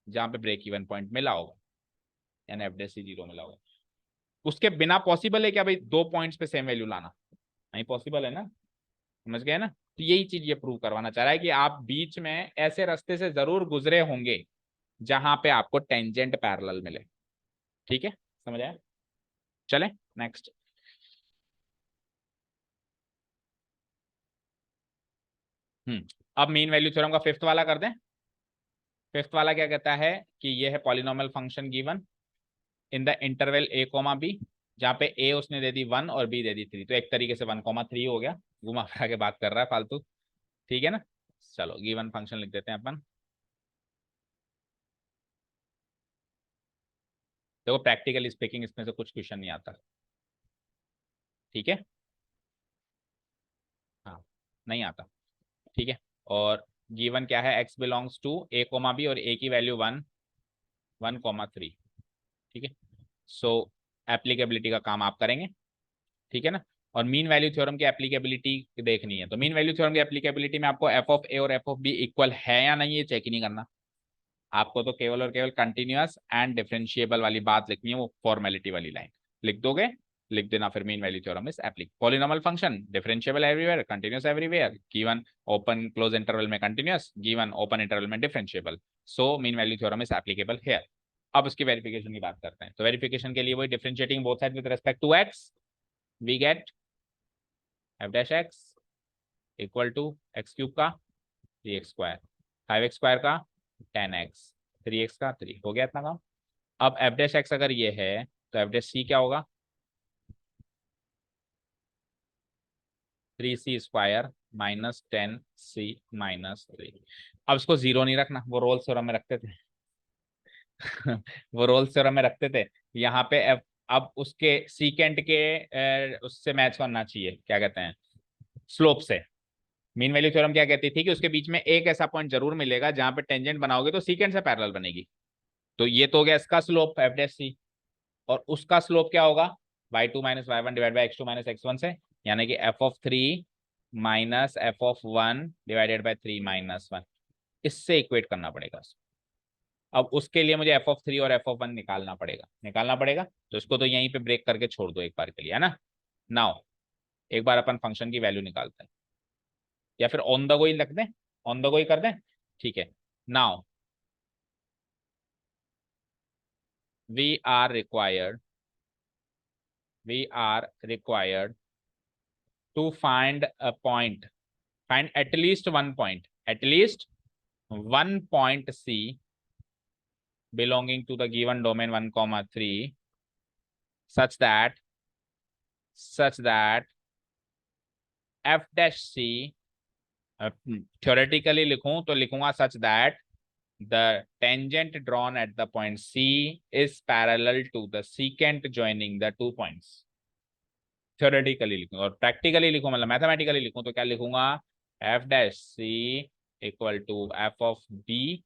जहां पे ब्रेक इवन पॉइंट मिला होगा, यानी एफ डैश सी 0 मिला होगा। उसके बिना पॉसिबल है क्या भाई 2 पॉइंट्स पे सेम वैल्यू लाना? नहीं पॉसिबल है ना, समझ गए ना? तो यही चीज ये प्रूव करवाना चाह रहा है कि आप बीच में ऐसे रास्ते से जरूर गुजरे होंगे जहां पे आपको टेंजेंट पैरेलल मिले। ठीक है, समझ आया? चले नेक्स्ट। अब मीन वैल्यू थ्योरम का फिफ्थ वाला कर दें। फिफ्थ वाला क्या कहता है कि ये है polynomial function given in the interval a comma b, जहाँ पे ए उसने दे दी 1 और बी दे दी 3, तो एक तरीके से 1,3 हो गया, घुमा फिरा के बात कर रहा है फालतू। ठीक है ना? चलो गिवन फंक्शन लिख देते हैं अपन। देखो प्रैक्टिकली स्पीकिंग इसमें से कुछ क्वेश्चन नहीं आता। ठीक है, हाँ नहीं आता। ठीक है, और गिवन क्या है, x belongs to a comma b और ए की वैल्यू 1,3। ठीक है, सो एप्लीकेबिलिटी का काम आप करेंगे। ठीक है ना? और मीन वैल्यू थ्योरम की एप्लीकेबिलिटी देखनी है, तो मीन वैल्यू थ्योरम की एप्लीकेबिलिटी में आपको एफ ऑफ ए और एफ ऑफ बी इक्वल है या नहीं ये चेक ही नहीं करना, आपको तो केवल और केवल कंटिन्यूअस एंड डिफरेंशिएबल वाली बात लिखनी है, वो फॉर्मेलिटी वाली लाइन लिख दोगे, लिख देना फिर mean value theorem is applicable. Polynomial function differentiable everywhere, continuous everywhere, given open close interval में कंटिन्यूअस, गिवन ओपन इंटरवल में differentiable, so mean value theorem is applicable here. अब उसकी वेरिफिकेशन की बात करते हैं, तो वेरिफिकेशन के लिए वही differentiating both side with respect to x, we get f dash x equal to x cube का 3x², 5x² का 10x, 3x का 3, हो गया इतना काम। अब एफ डैश एक्स अगर ये है तो एफ डैश सी क्या होगा, 3c² माइनस 10c-3। अब इसको जीरो नहीं रखना, वो रोल्स थ्योरम में रखते थे वो रोल्स थ्योरम में रखते थे। यहाँ पे एफ, अब उसके सीकेंट के उससे मैच करना चाहिए, क्या कहते हैं, स्लोप से। मीन वैल्यू थ्योरम क्या कहती थी कि उसके बीच में एक ऐसा पॉइंट जरूर मिलेगा जहां पे टेंजेंट बनाओगे तो सीकेंट से पैरेलल बनेगी। तो ये तो हो गया इसका स्लोप एफ डैश सी, और उसका स्लोप क्या होगा, y2 minus y1 divide by x2 minus x1 से, यानी कि f(3) minus f(1) divided by 3 minus 1, इससे इक्वेट करना पड़ेगा। अब उसके लिए मुझे f(3) और f(1) निकालना पड़ेगा, तो इसको तो यहीं पे ब्रेक करके छोड़ दो एक बार के लिए, है ना? नाउ एक बार अपन फंक्शन की वैल्यू निकालते हैं, या फिर ऑन द गो ही रख दें, ऑन द गो ही कर दें। ठीक है, now we are required we are required to find a point, find at least one point, at least one point C belonging to the given domain 1,3 such that f dash C, theoretically लिखूं तो लिखूंगा such that the tangent drawn at the point C is parallel to the secant joining the 2 points। Theoretically लिखूं, और प्रैक्टिकली लिखूं मतलब मैथमेटिकली लिखूं तो क्या लिखूंगा, f dash c equal to f of b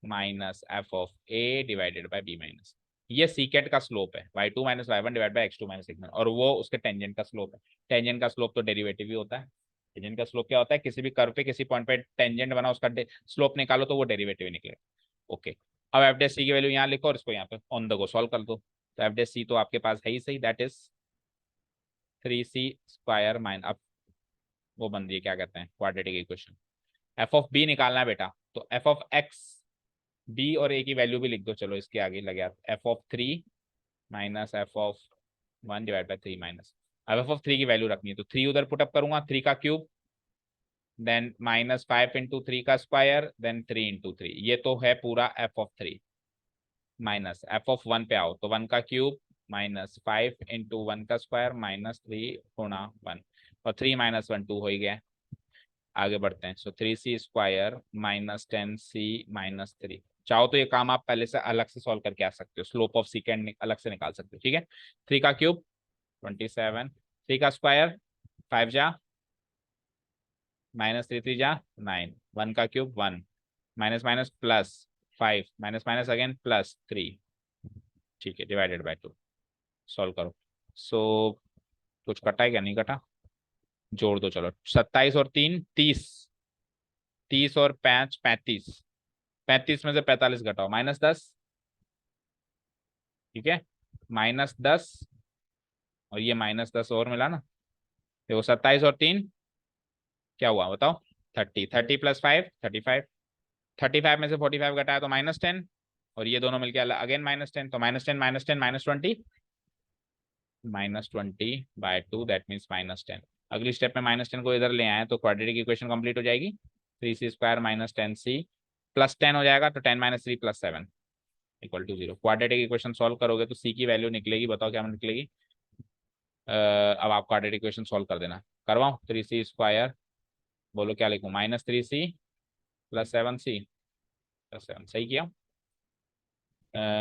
minus f of a divided by b minus, ये सीकेट का स्लोप है y2 minus y1 divide by x2 minus x1, और वो उसके टेंजेंट का स्लोप है। टेंजेंट का स्लोप तो डेरिवेटिव ही होता है। टेंजेंट का स्लोप क्या होता है, किसी भी कर्व पे किसी पॉइंट पे टेंजेंट बना उसका स्लोप निकालो तो वो डेरिवेटिव ही निकलेगा। ओके, अब एफ डैश सी की वैल्यू यहाँ लिखो और इसको यहाँ पे ऑन द गो सॉल्व कर दो, तो एफ डैश सी तो आपके पास है ही सही, दैट इज 3c² माइनस, अब वो बन रही है क्या कहते हैं quadratic equation. F of b निकालना है बेटा, तो एफ ऑफ एक्स, बी और ए की वैल्यू भी लिख दो, चलो इसके आगे लगे, F of 3 minus f of 1 divide by 3 minus, अब एफ ऑफ 3 की वैल्यू रखनी है तो 3 उधर पुटअप करूंगा, 3 का क्यूब, देन माइनस 5 इंटू 3 का स्क्वायर, देन 3 इंटू 3, ये तो है पूरा F of 3, minus f of 1 पे आओ तो 1 का क्यूब माइनस 5 इंटू 1 का स्क्वायर माइनस 3 गुणा 1, और 3 माइनस 1 2 हो ही गया। आगे बढ़ते हैं, सो 3c² माइनस 10c-3, चाहो तो ये काम आप पहले से अलग से सॉल्व करके आ सकते हो, स्लोप ऑफ सीकेंड अलग से निकाल सकते हो। ठीक है, 3 का क्यूब 27, 3 का स्क्वायर 5 जा माइनस 3 3 जा 9, 1 का cube 1, minus minus plus 5, minus minus again plus 3। ठीक है, डिवाइडेड बाय 2, सॉल्व करो। सो कुछ कटा है क्या, नहीं कटा, जोड़ दो चलो, 27 और 3 30, 30 और 5 35, 35 में से 45 घटाओ, -10, ठीक है, -10, और ये -10 और मिला ना, देखो 27 और 3 क्या हुआ बताओ, 30, 30 + 5 35, 35 में से 45 घटाया तो -10, और ये दोनों मिलके अगेन -10, तो -10 -10 -20, -20/2, दैट मीन्स -10। अगली स्टेप में -10 को इधर ले आए तो क्वाड्रेटिक इक्वेशन कंप्लीट हो जाएगी, 3c² - 10c + 10 हो जाएगा, तो 10 - 3 + 7 = 0। क्वाड्रेटिक इक्वेशन सॉल्व करोगे तो c की वैल्यू निकलेगी, बताओ क्या निकलेगी। अब आप क्वाड्रेटिक इक्वेशन सॉल्व कर देना, करवाओ। 3c², बोलो क्या लिखूं, -3c + 7c + 7, सही किया।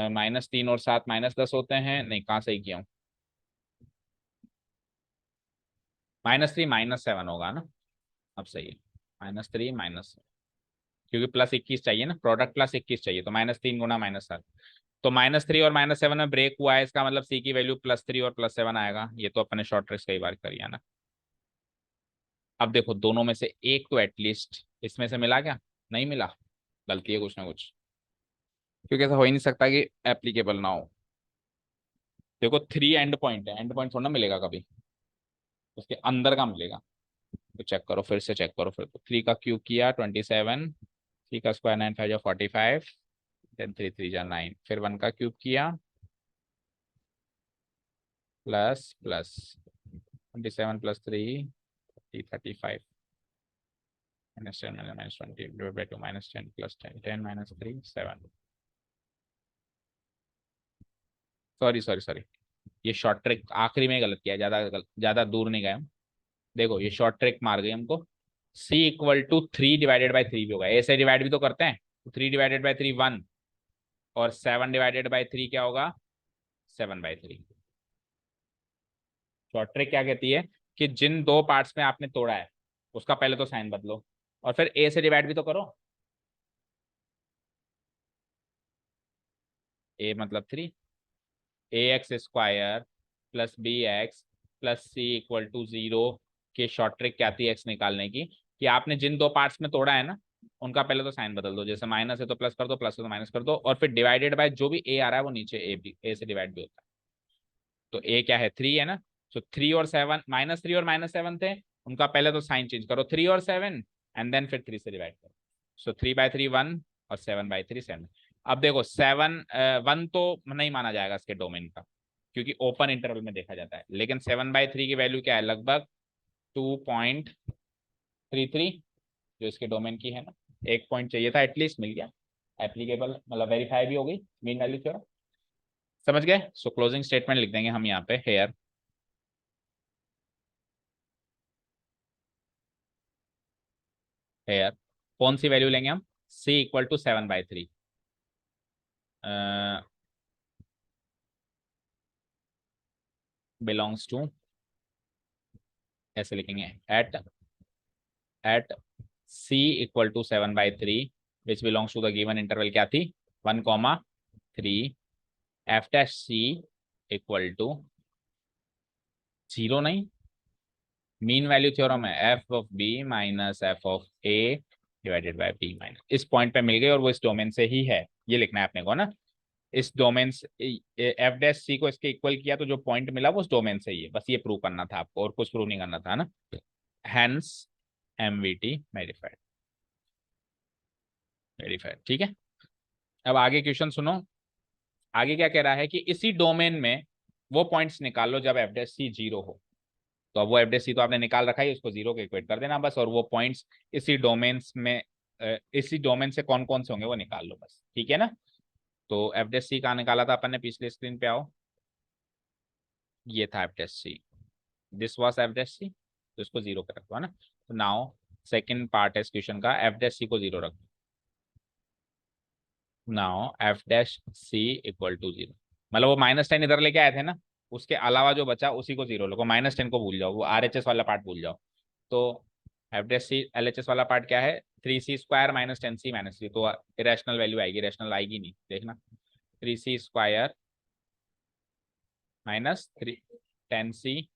-3 और 7 -10 होते हैं, नहीं कहाँ सही किया हूँ, -3 -7 होगा ना, अब सही है, -3 क्योंकि +21 चाहिए ना, प्रोडक्ट +21 चाहिए, तो -3 गुना -7, तो -3 और -7 में ब्रेक हुआ है, इसका मतलब सी की वैल्यू +3 और +7 आएगा, ये तो अपने शॉर्ट ट्रिक्स कई बार करिए ना। अब देखो दोनों में से एक तो एटलीस्ट इसमें से मिला क्या, नहीं मिला, गलती है कुछ ना कुछ, क्योंकि ऐसा हो ही नहीं सकता कि एप्लीकेबल ना हो। देखो 3 एंड पॉइंट है, एंड पॉइंट थोड़ा ना मिलेगा कभी, उसके अंदर का मिलेगा, तो चेक करो, फिर से चेक करो, फिर तो 3 का क्यूब किया 27, 3 का स्क्वायर 9 5 45, देन 3 3 जा 9, फिर 1 का क्यूब किया plus plus 27 + 3 35, -10 -20 divide by 2 -10 + 10 10 - 3 7, sorry, ये शॉर्ट ट्रिक आखिरी में गलत किया, ज्यादा दूर नहीं गए हम। देखो ये शॉर्ट ट्रिक मार गई हमको, c = 3/3 भी होगा, ऐसे डिवाइड भी तो करते हैं, 3/3 1, और 7/3 क्या होगा, 7/3। शॉर्ट ट्रिक क्या कहती है कि जिन दो पार्ट्स में आपने तोड़ा है उसका पहले तो साइन बदलो, और फिर a से डिवाइड भी तो करो, a मतलब 3, ax² + bx + c = 0 की शॉर्ट ट्रिक क्या थी एक्स निकालने की, कि आपने जिन दो पार्ट्स में तोड़ा है ना उनका पहले तो साइन बदल दो, जैसे माइनस है तो प्लस कर दो, प्लस है तो माइनस कर दो, और फिर डिवाइडेड बाय जो भी a आ रहा है वो नीचे a से डिवाइड भी होता है, तो a क्या है 3 है ना, तो 3 और 7, -3 और -7 थे, उनका पहले तो साइन चेंज करो, 3 और 7, एंड देन फिर 3 से डिवाइड करो, सो 3/3 1 और 7/3 7। अब देखो 1 तो नहीं माना जाएगा इसके डोमेन का, क्योंकि ओपन इंटरवल में देखा जाता है, लेकिन 7/3 की वैल्यू क्या है, लगभग 2.33, जो इसके डोमेन की है ना, एक पॉइंट चाहिए था एटलीस्ट, मिल गया, एप्लीकेबल मतलब वेरीफाई भी हो गई मीन वैल्यू थ्योरम, समझ गए। सो क्लोजिंग स्टेटमेंट लिख देंगे हम यहाँ पे, हेयर हेयर कौन सी वैल्यू लेंगे हम, c = 7/3, बिलोंग्स टू, ऐसे लिखेंगे, at c = 7/3 which belongs to the given interval क्या थी, 1, 3, f'(c) = 0 नहीं, मीन वैल्यू थ्योरम है, f(b - f(a) divided by b minus, इस पॉइंट पे मिल गई और वो इस डोमेन से ही है, ये लिखना है अपने को ना, इस डोमेन से f'(c) को इसके इक्वल किया तो जो पॉइंट मिला वो उस डोमेन से ही है, बस ये प्रूव करना था आपको, और कुछ प्रूव नहीं करना था ना, हैंस MVT वेरीफाइड, वेरीफाइड, ठीक है। अब आगे क्वेश्चन सुनो, आगे क्या कह रहा है कि इसी डोमेन में वो पॉइंट्स निकाल लो जब f'(c) 0 हो, तो अब वो f'(c) तो आपने निकाल रखा है, उसको 0 के इक्वेट कर देना बस, और वो पॉइंट्स इसी डोमेन्स में इसी डोमेन से कौन कौन से होंगे वो निकाल लो बस, ठीक है ना। तो f'(c) कहाँ निकाला था अपन ने, पिछले स्क्रीन पे आओ, ये था f'(c), दिस वाज f'(c), तो इसको 0 पे रखो है ना, तो नाउ सेकंड पार्ट है इस क्वेश्चन का, f'(c) को 0 रखो, नाउ f'(c) = 0, मतलब वो -10 इधर लेके आए थे ना, उसके अलावा जो बचा उसी को 0 रखो, -10 को भूल जाओ, वो RHS वाला पार्ट भूल जाओ, तो f'(c) LHS वाला पार्ट क्या है, 3c² - 10c - 3, तो इरेशनल वैल्यू आएगी, रेशनल आएगी नहीं, देखना 3c² - 3 10c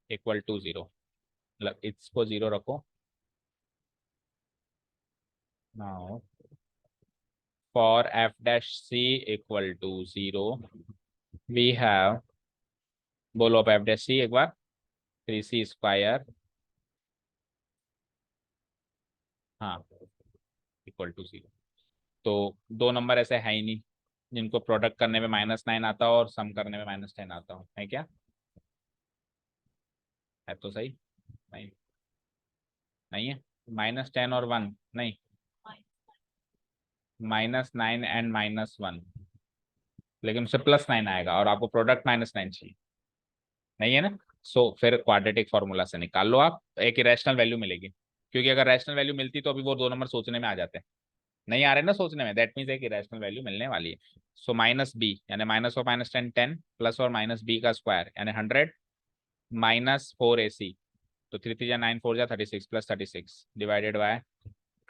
= 0, मतलब इसको 0 रखो, now for f dash c equal to 0 we have, बोलो अब एफ डैश सी एक बार, 3c² हाँ इक्वल टू 0। तो दो नंबर ऐसे है ही नहीं जिनको प्रोडक्ट करने में -9 आता हो और सम करने में -10 आता हो, है क्या? है तो सही। नहीं, नहीं है। -10 और 1 नहीं, -9 एंड -1, लेकिन उससे +9 आएगा और आपको प्रोडक्ट -9 चाहिए, नहीं है ना? सो फिर क्वाड्रेटिक फॉर्मूला से निकाल लो आप, एक इरेशनल वैल्यू मिलेगी, क्योंकि अगर रैशनल वैल्यू मिलती तो अभी वो दो नंबर सोचने में आ जाते हैं, नहीं आ रहे ना सोचने में, दैट मीन्स एक इरेशनल वैल्यू मिलने वाली है। सो -b यानी -10 10 प्लस और माइनस बी का स्क्वायर यानी 100 -4ac, तो 3 3 9 4 36 प्लस 36 डिवाइडेड बाय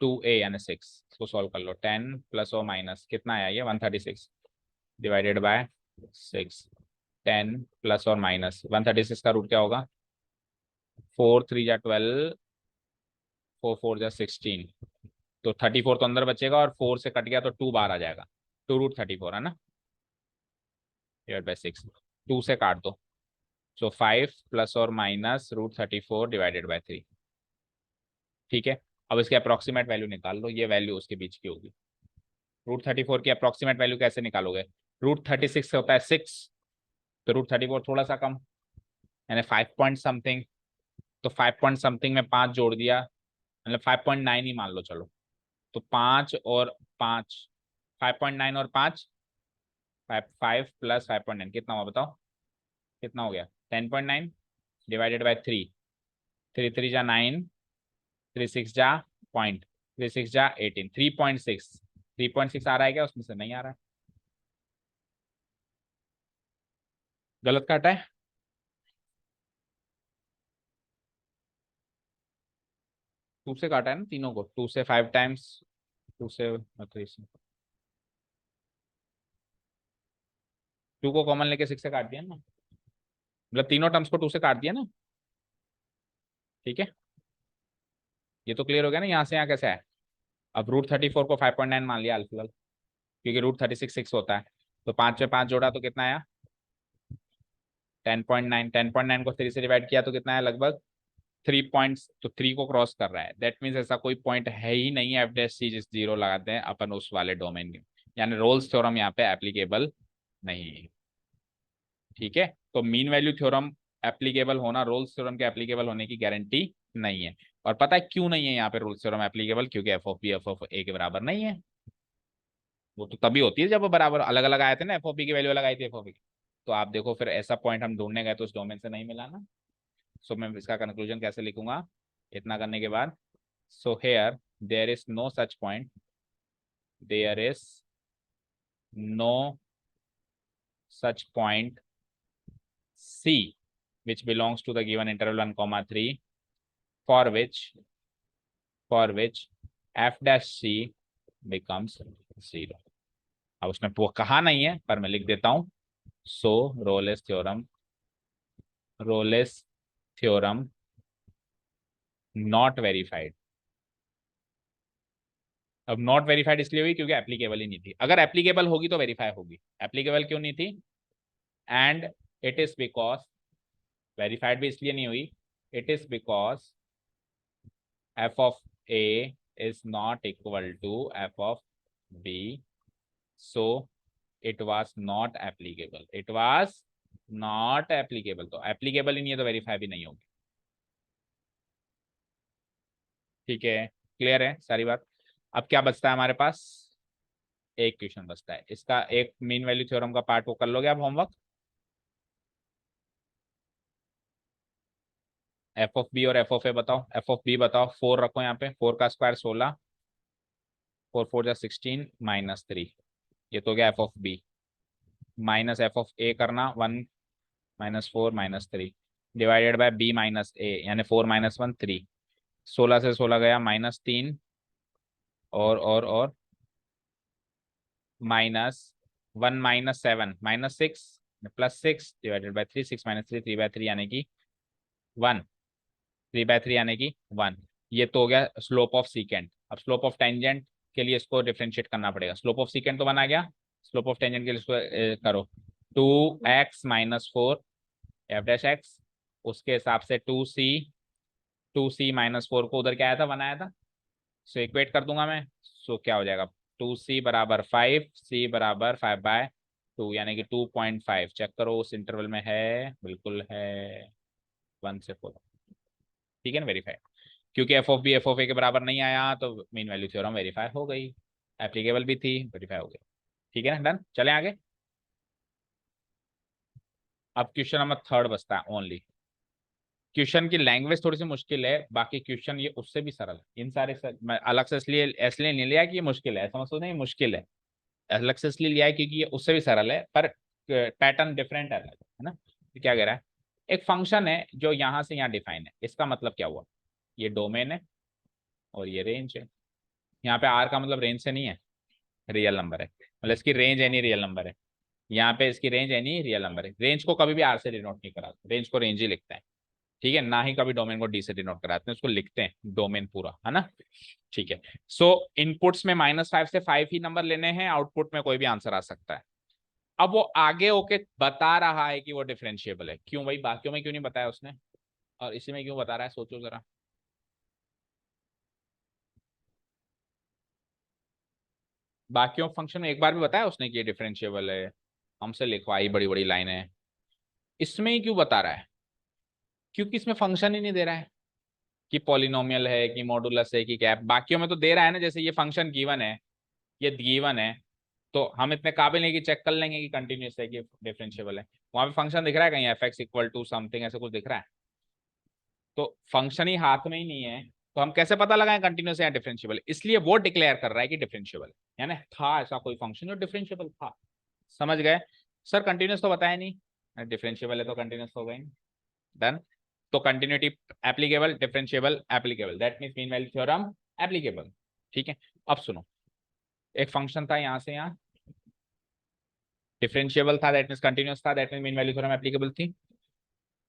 2a यानी 6, इसको सॉल्व कर लो, 10 प्लस और माइनस कितना आया ये 136 डिवाइडेड बाय 6, 10 प्लस और माइनस 136 का रूट क्या होगा, 4 3 12, 4 4 16, तो 34 तो अंदर बचेगा और 4 से कट गया तो 2 बाहर आ जाएगा, 2√34 है ना, डिवाइड बाय 6, 2 से काट दो, सो 5 प्लस और माइनस √34 डिवाइडेड बाय 3। ठीक है, अब इसके अप्रोक्सीमेट वैल्यू निकाल लो, ये वैल्यू उसके बीच की होगी। √34 की अप्रोक्सीमेट वैल्यू कैसे निकालोगे, √36 होता है 6, तो √34 थोड़ा सा कम यानी 5 पॉइंट समथिंग, तो 5 पॉइंट समथिंग में 5 जोड़ दिया, मतलब 5.9 ही मान लो चलो, तो 5 और 5, 5.9 और 5, 5 प्लस 5.9 कितना हुआ बताओ, कितना हो गया 10.9 डिवाइडेड बाय 3, 3 3 जा 9, 3 6 जा पॉइंट, 3 6 जा 18, 3.6, 3.6 आ रहा है क्या उसमें से, नहीं आ रहा है, गलत काटा है, 2 से काटा है ना तीनों को, 2 से 5 टाइम्स, 2 से 3 से, 2 को कॉमन लेके 6 से काट दिया ना, मतलब तीनों टर्म्स को 2 से काट दिया ना, ठीक है, ये तो क्लियर हो गया ना, यहाँ से यहाँ कैसे है। अब √34 को 5.9 मान लिया फिलहाल, क्योंकि √36 6 होता है, तो 5 पे 5 जोड़ा तो कितना आया 10.9, 10.9 को 3 से डिवाइड किया तो कितना है लगभग 3 पॉइंट्स, तो 3 को क्रॉस कर रहा है, दैट मीन्स ऐसा कोई पॉइंट है ही नहीं है एफ डैश सी जिस 0 लगाते हैं अपन उस वाले डोमेन में, यानी रोल्स थ्योरम यहाँ पे एप्लीकेबल नहीं है। ठीक है, तो मीन वैल्यू थ्योरम एप्लीकेबल होना रोल्स थ्योरम के एप्लीकेबल होने की गारंटी नहीं है, और पता है क्यों नहीं है यहाँ पे रोल्स थ्योरम एप्लीकेबल, क्योंकि f of b f of a के बराबर नहीं है, वो तो तभी होती है जब वो बराबर अलग अलग आए थे ना, एफ ऑफ बी की वैल्यू अलग आई थी एफ ऑफ बी, तो आप देखो फिर ऐसा पॉइंट हम ढूंढने गए तो उस डोमेन से नहीं मिला ना। सो मैं इसका कंक्लूजन कैसे लिखूंगा इतना करने के बाद, so here there is no such point, there is no such point C which belongs to the given interval 1 comma 3 for which f dash c becomes 0। अब उसने वो कहा नहीं है पर मैं लिख देता हूं, सो रोलेस थ्योरम नॉट वेरीफाइड। अब नॉट वेरीफाइड इसलिए हुई क्योंकि एप्लीकेबल ही नहीं थी, अगर एप्लीकेबल होगी तो वेरीफाई होगी, एप्लीकेबल क्यों नहीं थी, and it is because, verified भी इसलिए नहीं हुई, it is because f of a is not equal to f of b, so it was not applicable, it was not applicable, तो एप्लीकेबल ही नहीं है तो वेरीफाई भी नहीं होगी। ठीक है, क्लियर है सारी बात। अब क्या बचता है हमारे पास, एक क्वेश्चन बचता है, इसका एक मीन वैल्यू थ्योरम का पार्ट वो कर लोगे आप होमवर्क, एफ ऑफ बी और एफ ऑफ ए बताओ, एफ ऑफ बी बताओ, 4 रखो यहाँ पे, 4 का स्क्वायर 16, 4 4 जा 16 -3, ये तो गया f of b, minus f of a करना 1 -4 -3 divided by b minus a यानी 4 -1 3, 16 से 16 गया -3 और -1 -7 -6 +6 डिवाइडेड बाय 3, 6 -3 3/3 यानी कि 1, 3/3 यानी कि 1, ये तो हो गया स्लोप ऑफ सीकेंट। अब स्लोप ऑफ टेंजेंट के लिए इसको डिफरेंशिएट करना पड़ेगा। स्लोप ऑफ सीकेंड तो बना गया, स्लोप ऑफ टेंजेंट के लिए इसको करो 2x-4 एफ डैश एक्स, उसके हिसाब से 2c -4 को उधर क्या आया था, बनाया था, सो इक्वेट कर दूंगा मैं। सो क्या हो जाएगा 2c बराबर 5, c बराबर 5/2 यानी कि 2.5। चेक करो उस इंटरवल में है, बिल्कुल है, 1 से 4। ठीक है ना, वेरीफाई। क्योंकि f of b f of a के बराबर नहीं आया तो मीन वैल्यू थ्योरम वेरीफाई हो गई, एप्लीकेबल भी थी, वेरीफाई हो गई। ठीक है ना, डन। चलें आगे। अब क्वेश्चन नंबर 3 बचता है ओनली। क्वेश्चन की लैंग्वेज थोड़ी सी मुश्किल है, बाकी क्वेश्चन ये उससे भी सरल है। इन सारे मैं अलग से इसलिए नहीं लिया कि ये मुश्किल है, ऐसा मतलब नहीं मुश्किल है, अलग से इसलिए लिया है क्योंकि ये उससे भी सरल है, पर पैटर्न डिफरेंट है ना। तो क्या कह रहा है, एक फंक्शन है जो यहाँ से यहाँ डिफाइन है, इसका मतलब क्या हुआ, ये डोमेन है और ये रेंज है। यहाँ पे आर का मतलब रेंज से नहीं है, रियल नंबर है, मतलब इसकी रेंज एनी रियल नंबर है। यहाँ पे इसकी रेंज एनी रियल नंबर है। रेंज को कभी भी आर से डिनोट नहीं कराते, रेंज को रेंज ही लिखते हैं। ठीक है, ना ही कभी डोमेन को डी से डिनोट कराते हैं, उसको लिखते हैं डोमेन पूरा, है ना। ठीक है, सो इनपुट्स में -5 से 5 ही नंबर लेने हैं, आउटपुट में कोई भी आंसर आ सकता है। अब वो आगे होके बता रहा है कि वो डिफरेंशिएबल है, क्यों भाई, बाकियों में क्यों नहीं बताया उसने, और इसी में क्यों बता रहा है, सोचो जरा। बाकियों फंक्शन में एक बार भी बताया उसने कि ये डिफरेंशिएबल है, हमसे लिखवाई बड़ी बड़ी लाइनें, इसमें ही क्यों बता रहा है, क्योंकि इसमें फंक्शन ही नहीं दे रहा है कि पॉलिनोमियल है कि मॉडुलस है कि क्या है। बाकियों में तो दे रहा है ना, जैसे ये फंक्शन गिवन है, ये गिवन है, तो हम इतने काबिल नहीं कि चेक कर लेंगे कि कंटिन्यूस है कि डिफरेंशिएबल है। वहां पे फंक्शन दिख रहा है कहीं, f x equal to something ऐसे कुछ दिख रहा है, तो फंक्शन ही हाथ में ही नहीं है, तो हम कैसे पता लगाएं कंटिन्यूस या डिफरेंशिएबल। इसलिए वो डिक्लेयर कर रहा है कि डिफरेंशिएबल है ना, था ऐसा कोई फंक्शन जो डिफरेंशिएबल था। समझ गए सर, कंटिन्यूस तो बताया नहीं, डिफरेंशिएबल है तो कंटिन्यूस हो गए। डन। तो continuity applicable, differentiable applicable, that means mean value theorem applicable. ठीक है, अब सुनो, एक फंक्शन था यहां से यहां, डिफरेंशिएबल था, दैट मींस कंटिन्यूस था, that means mean value theorem applicable थी।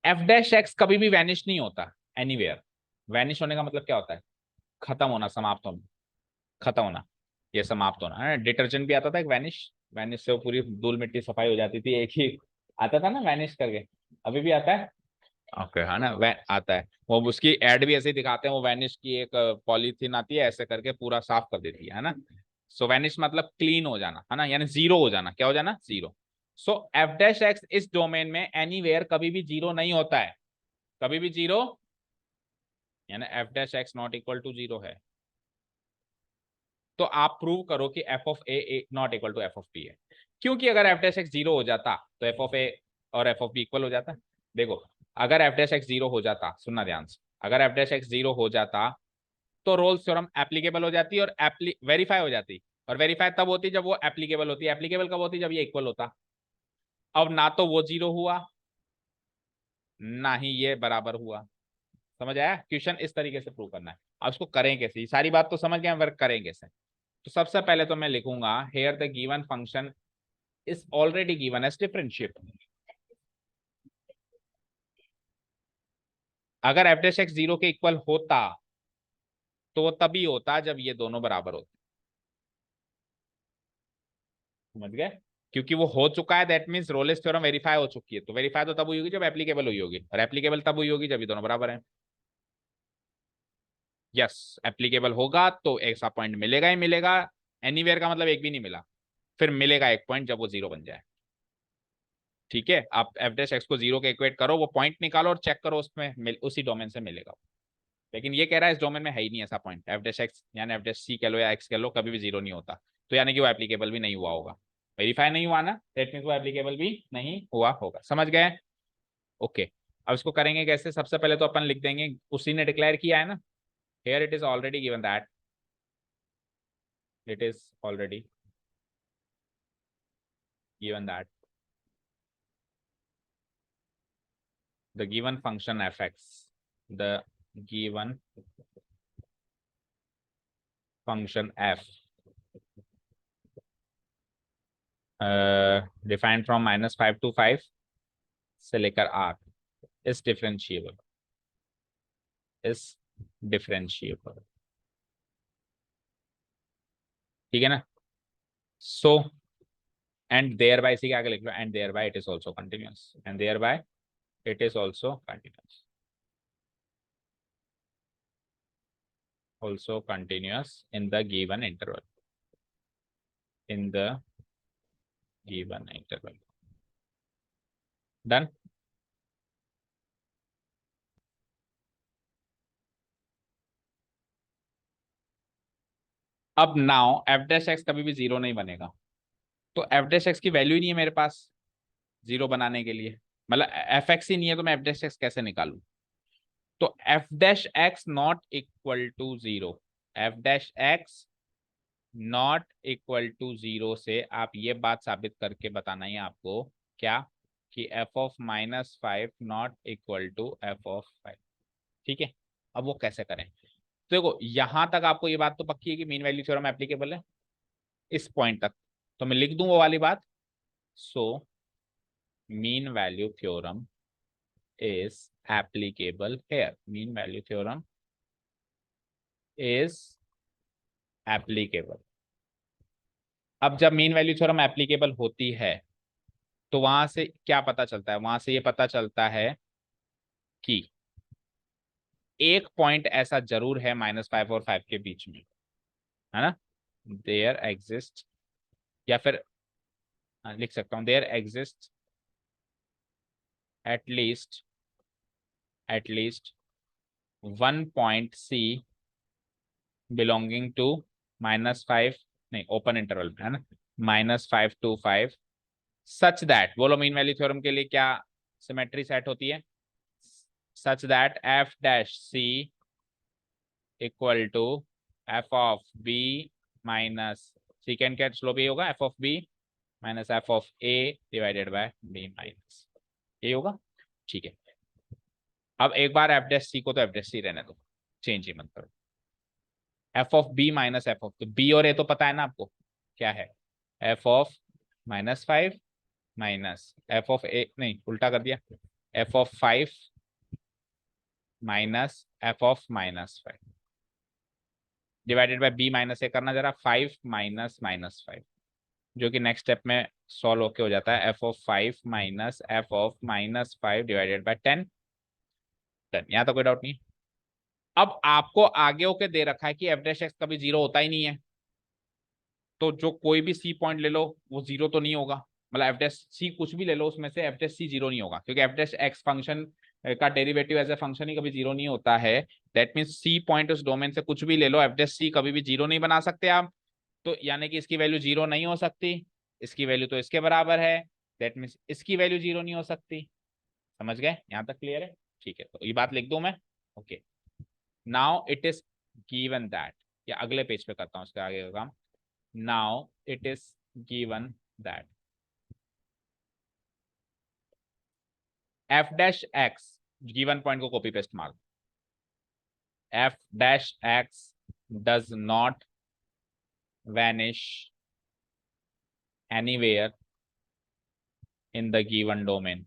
एफ डैश एक्स कभी भी वैनिश नहीं होता एनीवेयर। वैनिश होने का मतलब क्या होता है, खत्म होना, समाप्त होना, खत्म होना, ये समाप्त होना है। डिटर्जेंट भी आता था एक वैनिश, वैनिश से वो पूरी धूल मिट्टी सफाई हो जाती थी, एक ही आता था ना वैनिश करके, अभी भी आता है। ओके, है ना, वै आता है, वो उसकी एड भी ऐसे ही दिखाते हैं, वो वैनिश की एक पॉलीथीन आती है ऐसे करके पूरा साफ कर देती है ना। सो वैनिश मतलब क्लीन हो जाना, है ना, यानी जीरो हो जाना, क्या हो जाना, जीरो। सो एफ डैश एक्स इस डोमेन में एनीवेयर कभी भी जीरो नहीं होता है, कभी भी जीरो, यानी f dash x not equal to zero है। तो आप प्रूव करो कि f of a not equal to f of b है, क्योंकि अगर एफ डैश एक्स जीरो हो जाता तो एफ ऑफ ए और एफ ऑफ बी इक्वल हो जाता। देखो, अगर एफ डैश एक्स जीरो हो जाता, सुनना ध्यान से, अगर एफ डैश एक्स जीरो हो जाता तो रोल्स थ्योरम एप्लीकेबल हो जाती और वेरीफाई हो जाती, और वेरीफाई तब होती जब वो एप्लीकेबल होती, एप्लीकेबल कब होती, जब ये इक्वल होता। अब ना तो वो जीरो हुआ, ना ही ये बराबर हुआ। समझ आया, क्वेश्चन इस तरीके से प्रूव करना है। अब इसको करें कैसे, ये सारी बात तो समझ गए, वर्क करें कैसे। तो सबसे पहले तो मैं लिखूंगा here the given function is already given as differentiable. अगर एफ डैश एक्स जीरो के इक्वल होता तो वो तभी होता जब ये दोनों बराबर होते। समझ गए, क्योंकि वो हो चुका है, that means Rolle's theorem verify हो चुकी है, तो वेरीफाई तो तब हुई होगी जब एप्लीकेबल हुई होगी, और एप्लीकेबल तब हुई होगी जब ये दोनों बराबर हैं। यस, एप्लीकेबल होगा तो ऐसा पॉइंट मिलेगा ही मिलेगा, एनीवेयर का मतलब एक भी नहीं मिला, फिर मिलेगा एक पॉइंट जब वो जीरो बन जाए। ठीक है, आप एफ डैश एक्स को जीरो के इक्वेट करो, वो पॉइंट निकालो और चेक करो उसमें उसी डोमेन से मिलेगा। लेकिन ये कह रहा है इस डोमेन में है ही नहीं ऐसा पॉइंट, एफ डैश एक्स यानी एफ डैश सी कह लो या एक्स कह लो, कभी भी जीरो नहीं होता, तो यानी कि वो एप्लीकेबल भी नहीं हुआ होगा, वेरीफाई नहीं हुआ ना, दैट मींस वो एप्लीकेबल भी नहीं हुआ होगा। समझ गए, ओके। अब इसको करेंगे कैसे, सबसे पहले तो अपन लिख देंगे, उसी ने डिक्लेयर किया है ना, here it is already given that, it is already given that the given function fx, the given function f defined from -5 to 5 से लेकर r is differentiable, is differentiable। ठीक है ना। सो एंड देयर बाय, इसी के आगे लिख लो, and thereby it is also continuous, and thereby it is also continuous, also continuous in the given interval, in the given interval. Done. अब नाउ एफ डैश एक्स कभी भी जीरो नहीं बनेगा, तो एफ डैश एक्स की वैल्यू ही नहीं है मेरे पास जीरो बनाने के लिए, मतलब एफ एक्स ही नहीं है, तो मैं एफ डैश एक्स कैसे निकालू। तो f dash x not equal to zero, f dash x not equal to zero से आप ये बात साबित करके बताना है आपको, क्या, कि f of minus five not equal to f of five. ठीक है, अब वो कैसे करें। तो देखो यहां तक आपको ये बात तो पक्की है कि मीन वैल्यू थ्योरम एप्लीकेबल है, इस पॉइंट तक तो मैं लिख दूं वो वाली बात। So mean value theorem is applicable here, mean value theorem is applicable. अब जब मीन वैल्यू थ्योरम एप्लीकेबल होती है तो वहां से क्या पता चलता है, वहां से ये पता चलता है कि एक पॉइंट ऐसा जरूर है माइनस फाइव और फाइव के बीच में, है ना, देयर एग्जिस्ट, या फिर लिख सकता हूं there exist at least one point C belonging to minus five, नहीं ओपन इंटरवल है ना, minus five to five, such that, बोलो मीन वैल्यू थ्योरम के लिए क्या सिमेट्री सेट होती है, such that f dash c equal to f of b minus, secant क्या स्लोप ये होगा, f of b minus f of a divided by b minus, ये होगा। ठीक है, अब एक बार एफ डैश सी को तो एफ डैश सी रहने दो, चेंज ही मत करो, f of b minus f of, तो बी और ए तो पता है ना आपको क्या है, f of minus five minus f of a, नहीं उल्टा कर दिया, f of five minus f of minus five divided by b minus a, करना जरा फाइव माइनस माइनस फाइव, जो कि नेक्स्ट स्टेप में सॉल्व होके हो जाता है f of five minus f of minus five divided by ten. Ten, यहाँ तो कोई डाउट नहीं। अब आपको आगे होके दे रखा है कि एफ डैश एक्स कभी जीरो होता ही नहीं है, तो जो कोई भी सी पॉइंट ले लो वो जीरो तो नहीं होगा, मतलब एफ डैश सी कुछ भी ले लो उसमें से एफ डैश सी जीरो नहीं होगा, क्योंकि एफ डैश एक्स फंक्शन का डेरिवेटिव एज ए फंक्शन ही कभी जीरो नहीं होता है। दैट मीन्स सी पॉइंट उस डोमेन से कुछ भी ले लो, एफ डैश सी कभी भी जीरो नहीं बना सकते आप, तो यानी कि इसकी वैल्यू जीरो नहीं हो सकती, इसकी वैल्यू तो इसके बराबर है, दैट मीन्स इसकी वैल्यू जीरो नहीं हो सकती। समझ गए, यहां तक क्लियर है। ठीक है, तो ये बात लिख दूं मैं। Okay, now it is given that, या अगले पेज पे करता हूँ उसके आगे का काम। Now it is given that f dash x, given point को कॉपी पेस्ट मार, f dash x does not vanish anywhere in the given domain,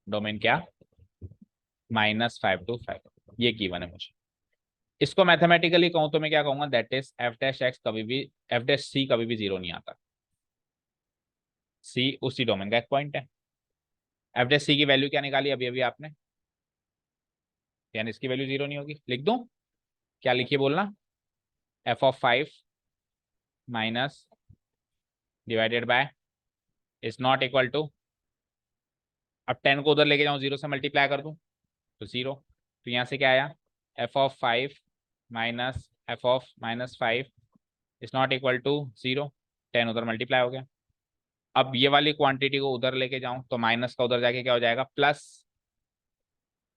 domain क्या, माइनस फाइव टू फाइव, ये गिवन है मुझे। इसको मैथमेटिकली कहूं तो मैं क्या कहूंगा, that is F dash x कभी भी, एफ डैश सी कभी भी जीरो नहीं आता, सी उसी डोमेन का एक पॉइंट है। एफ डैश सी की वैल्यू क्या निकाली अभी अभी आपने, यानी इसकी वैल्यू जीरो नहीं होगी, लिख दूं, क्या लिखिए बोलना, f of five minus divided by is not equal to, अब टेन को उधर लेके जाऊं जीरो से मल्टीप्लाई कर दूं तो जीरो, तो यहां से क्या आया, f of five minus f of minus five is not equal to zero, ten उधर मल्टीप्लाई हो गया। अब ये वाली क्वांटिटी को उधर लेके जाऊं तो माइनस का उधर जाके क्या हो जाएगा, प्लस,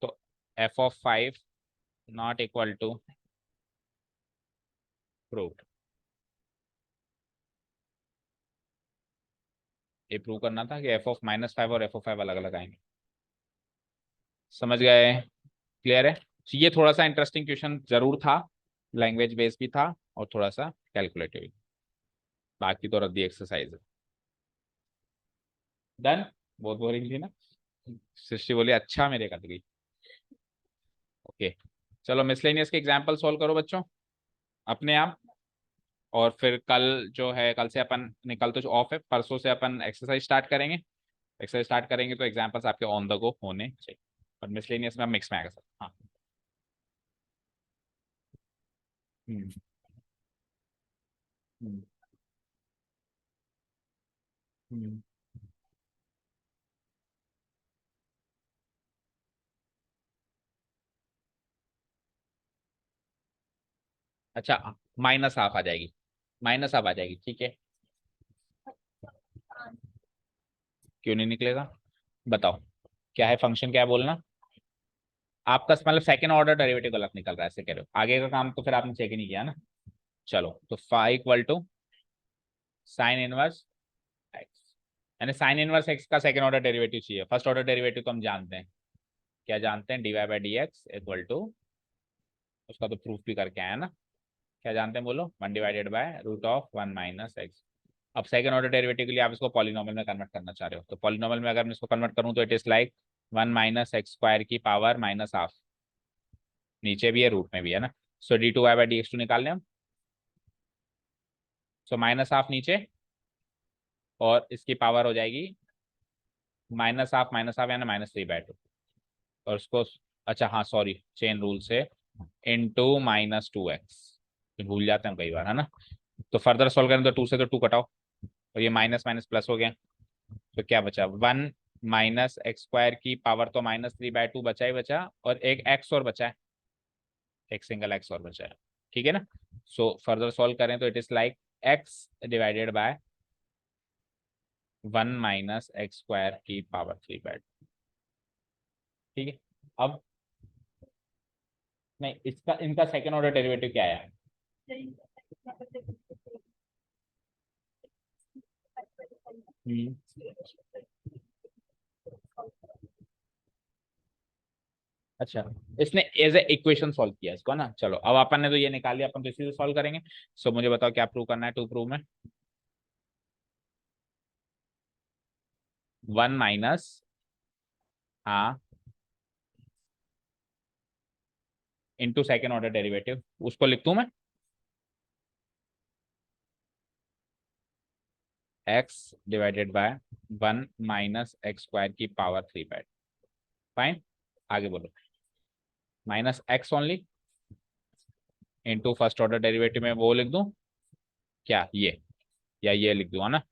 तो f of five not equal to proved, ये प्रूव करना था कि एफ ऑफ माइनस फाइव और एफ ऑफ फाइव अलग अलग आएंगे। समझ गए, क्लियर है। तो ये थोड़ा सा इंटरेस्टिंग क्वेश्चन जरूर था, लैंग्वेज बेस्ड भी था और थोड़ा सा कैलकुलेटिव, बाकी तो रद्दी एक्सरसाइज है। डन, बहुत बोरिंग थी ना, सृष्टि बोली अच्छा मेरे कट गई। ओके, चलो मिसलेनियस के एग्जांपल सॉल्व करो बच्चों अपने आप। और फिर कल जो है, कल से अपन, निकल तो ऑफ है, परसों से अपन एक्सरसाइज स्टार्ट करेंगे। एक्सरसाइज स्टार्ट करेंगे तो एग्जाम्पल्स आपके ऑन द गो होने चाहिए, और मिसलेनियस में मिक्स में आएगा सर। हाँ। हम्म। हम्म। हम्म। अच्छा, माइनस हाफ आ जाएगी, माइनस हाफ आ जाएगी, ठीक है। क्यों नहीं निकलेगा, बताओ, क्या है फंक्शन, क्या है बोलना। आपका मतलब सेकंड ऑर्डर डेरिवेटिव गलत निकल रहा है, ऐसे कह रहे हो, आगे का काम तो फिर आपने चेक ही नहीं किया ना। चलो, तो five equal to sine inverse x, यानी साइन इनवर्स एक्स का सेकंड ऑर्डर डेरिवेटिव चाहिए। फर्स्ट ऑर्डर डेरिवेटिव तो हम जानते हैं, क्या जानते हैं, d y by d x equal to, उसका तो प्रूफ भी करके आया ना, क्या जानते हैं बोलो, one divided by root of one minus x. अब सेकंड ऑर्डर डेरिवेटिव के लिए आप इसको पॉलिनॉमियल में कन्वर्ट करना चाह रहे हो, तो पॉलिनॉमियल में अगर मैं इसको कन्वर्ट करूं तो it is like one minus x square की पावर माइनस हाफ, नीचे भी है रूट में भी है ना। So d two y by d x two निकाल लें हम। सो माइनस हाफ नीचे, और इसकी पावर हो जाएगी माइनस हाफ यानी -3/2, और उसको, अच्छा हाँ सॉरी, चेन रूल से, इंटू -2x, भूल जाते हैं हम कई बार, है ना। तो फर्दर सॉल्व करें तो टू से तो टू कटाओ, और ये माइनस माइनस प्लस हो गया, तो क्या बचा, वन माइनस एक्स स्क्वायर की पावर तो -3/2 बचा ही बचा, और एक एक्स और बचा है, एक सिंगल एक्स और बचा है, ठीक है ना। सो फर्दर सॉल्व करें तो it is like x divided by one minus x square की पावर 3/2, ठीक है। अब नहीं, इसका इनका सेकंड ऑर्डर डेरिवेटिव क्या है। हम्म। अच्छा, इसने एज ए इक्वेशन सॉल्व किया इसको ना। चलो, अब अपन ने तो ये निकाल लिया, अपन तो इसी से सॉल्व करेंगे। सो मुझे बताओ क्या प्रूव करना है, टू प्रूव में, वन माइनस, हाँ, इंटू सेकेंड ऑर्डर डेरिवेटिव, उसको लिख दूं मैं, x divided by one minus x square की पावर 3/2, फाइन। आगे बोलो, minus x only into first order derivative में वो लिख दूं, क्या ये, या ये लिख दूं, है ना।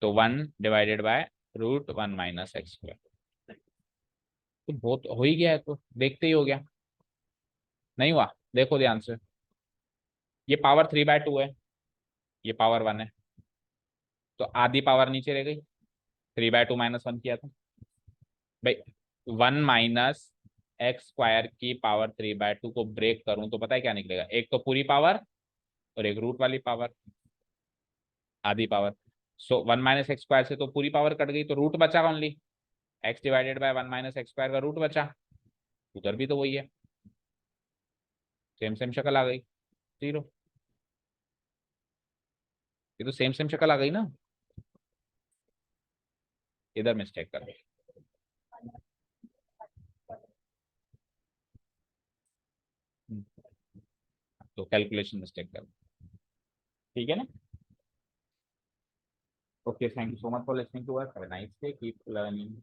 तो one divided by root one minus x square, तो बहुत हो ही गया है, तो देखते ही हो गया, नहीं हुआ, देखो ध्यान से, ये पावर 3/2 है, ये पावर वन है, तो आधी पावर नीचे रह गई, 3/2 -1 किया था भाई। वन माइनस एक्स स्क्वायर की पावर 3/2 को ब्रेक करूं तो पता है क्या निकलेगा, एक तो पूरी पावर, और एक रूट वाली पावर, आधी power. So one minus x square से तो पूरी पावर कट गई, तो रूट बचा only, x divided by one minus x square का रूट बचा, उधर भी तो वही है, सेम सेम शक्ल आ गई, जीरो, ये तो सेम सेम शक्ल आ गई ना, इधर मिस्टेक कर गई। तो कैलकुलेशन मिस्टेक कर, ठीक है ना। Okay, thank you so much for listening to us, have a nice day, keep learning.